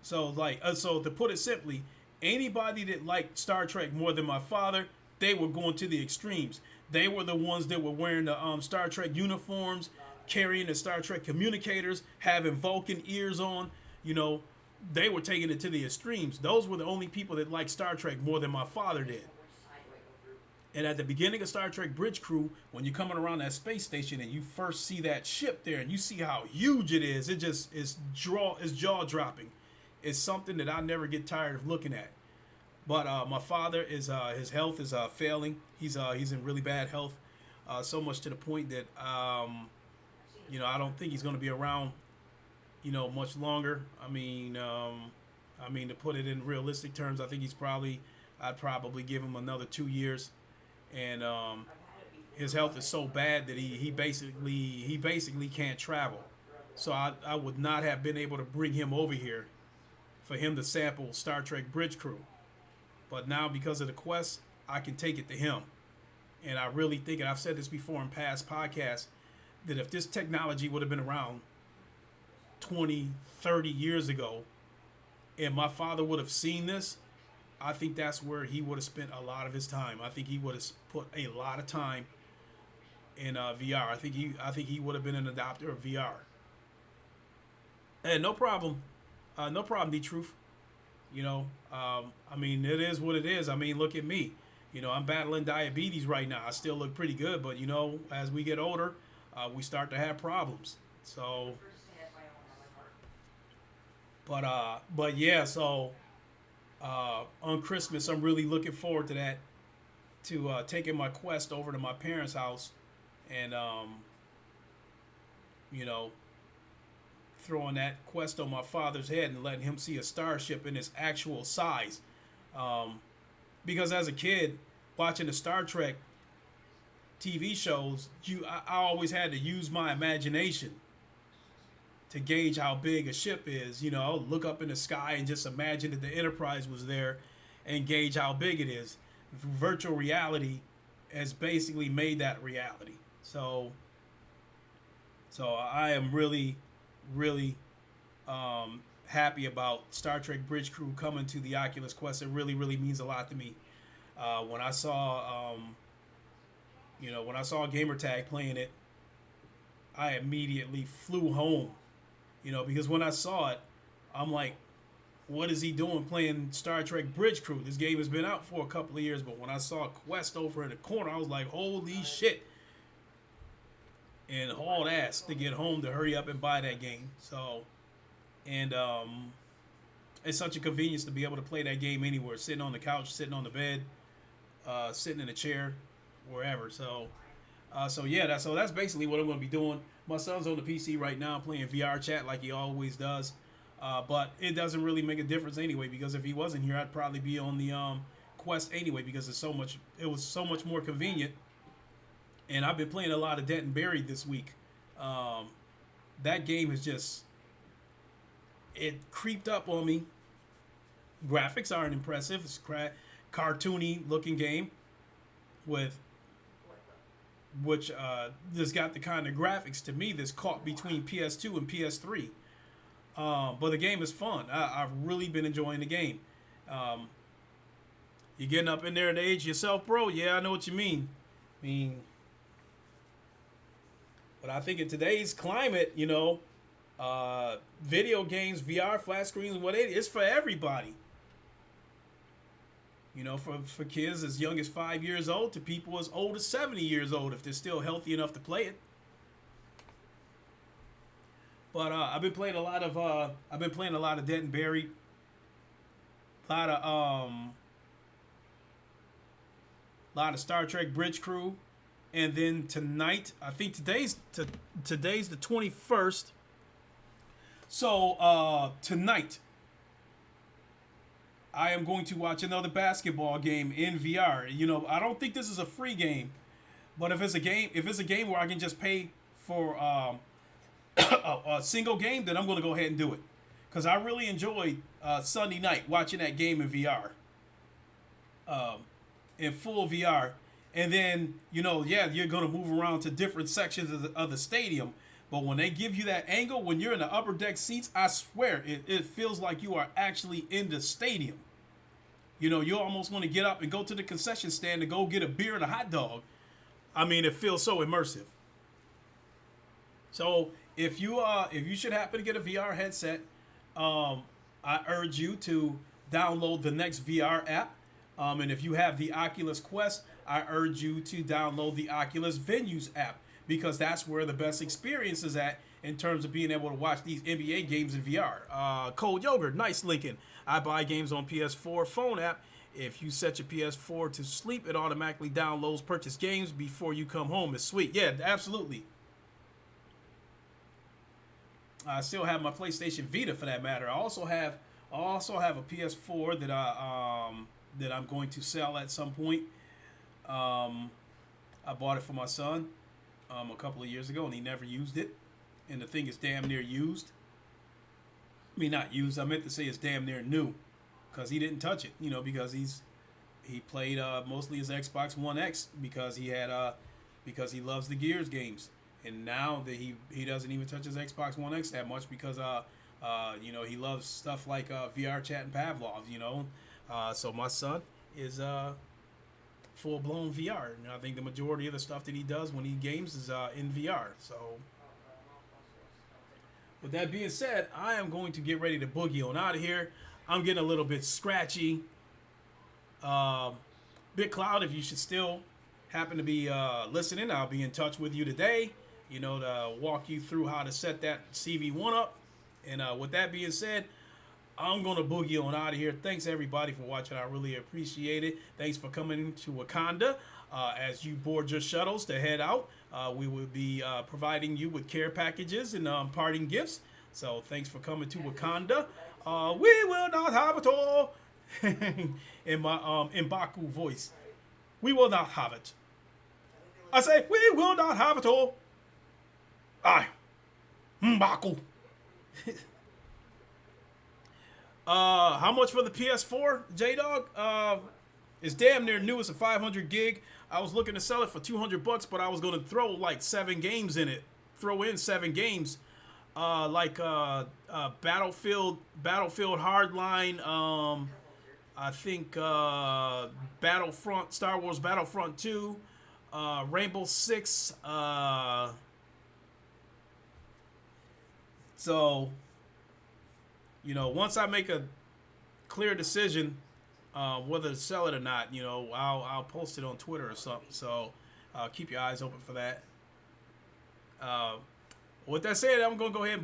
So like, so to put it simply, anybody that liked Star Trek more than my father, they were going to the extremes. They were the ones that were wearing the Star Trek uniforms, carrying the Star Trek communicators, having Vulcan ears on. You know, they were taking it to the extremes. Those were the only people that liked Star Trek more than my father did. And at the beginning of Star Trek Bridge Crew, when you're coming around that space station and you first see that ship there and you see how huge it is, it just is jaw dropping. It's something that I never get tired of looking at. But my father is his health is failing. He's in really bad health, so much to the point that I don't think he's going to be around much longer. To put it in realistic terms, I think I'd probably give him another 2 years, and his health is so bad that he basically can't travel. So I would not have been able to bring him over here for him to sample Star Trek Bridge Crew. But now, because of the quest, I can take it to him. And I really think, and I've said this before in past podcasts, that if this technology would have been around 20, 30 years ago, and my father would have seen this, I think that's where he would have spent a lot of his time. I think he would have put a lot of time in VR. I think he would have been an adopter of VR. And no problem, D Truth. It is what it is. Look at me. I'm battling diabetes right now. I still look pretty good, but as we get older, we start to have problems. So, but yeah. So, on Christmas, I'm really looking forward to that. To taking my quest over to my parents' house, and throwing that quest on my father's head and letting him see a starship in its actual size. Because as a kid, watching the Star Trek TV shows, I always had to use my imagination to gauge how big a ship is. Look up in the sky and just imagine that the Enterprise was there and gauge how big it is. Virtual reality has basically made that reality. So I am really happy about Star Trek Bridge Crew coming to the Oculus Quest. It really means a lot to me. When I saw Gamertag playing it, I immediately flew home. Because when I saw it, I'm like, what is he doing playing Star Trek Bridge Crew? This game has been out for a couple of years, but when I saw Quest over in the corner, I was like, holy shit. And hauled ass to get home to hurry up and buy that game. So, and it's such a convenience to be able to play that game anywhere, sitting on the couch, sitting on the bed, sitting in a chair, wherever. So that's basically what I'm going to be doing. My son's on the PC right now playing VR chat like he always does, but it doesn't really make a difference anyway, because if he wasn't here, I'd probably be on the Quest anyway, because it was so much more convenient. And I've been playing a lot of Dead and Buried this week. That game is it creeped up on me. Graphics aren't impressive. It's a cartoony looking game which just got the kind of graphics to me that's caught between PS2 and PS3. But the game is fun. I've really been enjoying the game. You getting up in there at the age yourself, bro? Yeah, I know what you mean. But I think in today's climate, video games, VR, flat screens, it's for everybody. For kids as young as 5 years old to people as old as 70 years old, if they're still healthy enough to play it. But I've been playing a lot of Dead and Buried, a lot of Star Trek Bridge Crew. And then tonight, I think today's the 21st. So tonight, I am going to watch another basketball game in VR. I don't think this is a free game, but if it's a game where I can just pay for a single game, then I'm going to go ahead and do it, because I really enjoyed Sunday night watching that game in VR, in full VR. And then, you're going to move around to different sections of the stadium. But when they give you that angle, when you're in the upper deck seats, I swear it feels like you are actually in the stadium. You know, you almost want to get up and go to the concession stand to go get a beer and a hot dog. I mean, it feels so immersive. So if you should happen to get a VR headset, I urge you to download the next VR app. And if you have the Oculus Quest, I urge you to download the Oculus Venues app because that's where the best experience is at in terms of being able to watch these NBA games in VR. Cold Yogurt, nice Lincoln. I buy games on PS4 phone app. If you set your PS4 to sleep, it automatically downloads purchase games before you come home. It's sweet. Yeah, absolutely. I still have my PlayStation Vita for that matter. I also have a PS4 that I'm going to sell at some point. I bought it for my son a couple of years ago, and he never used it. And the thing is damn near used. I mean, not used. I meant to say it's damn near new, because he didn't touch it. You know, because he played mostly his Xbox One X because he loves the Gears games. And now that he doesn't even touch his Xbox One X that much because he loves stuff like VR chat and Pavlov. So my son is full blown VR, and I think the majority of the stuff that he does when he games is in VR. So with that being said, I am going to get ready to boogie on out of here. I'm getting a little bit scratchy. Big Cloud, if you should still happen to be listening, I'll be in touch with you today, to walk you through how to set that CV1 up. And with that being said, I'm going to boogie on out of here. Thanks, everybody, for watching. I really appreciate it. Thanks for coming to Wakanda. As you board your shuttles to head out, we will be providing you with care packages and parting gifts. So thanks for coming to Wakanda. We will not have it all. In my M'Baku voice. We will not have it. I say, we will not have it all. Aye. M'Baku. How much for the PS4, J-Dog? It's damn near new. It's a 500 gig. I was looking to sell it for $200, but I was going to throw like 7 games in it. Throw in 7 games. Battlefield Hardline, I think Battlefront, Star Wars Battlefront 2, Rainbow Six. So, once I make a clear decision whether to sell it or not, I'll post it on Twitter or something. So keep your eyes open for that. With that said, I'm going to go ahead and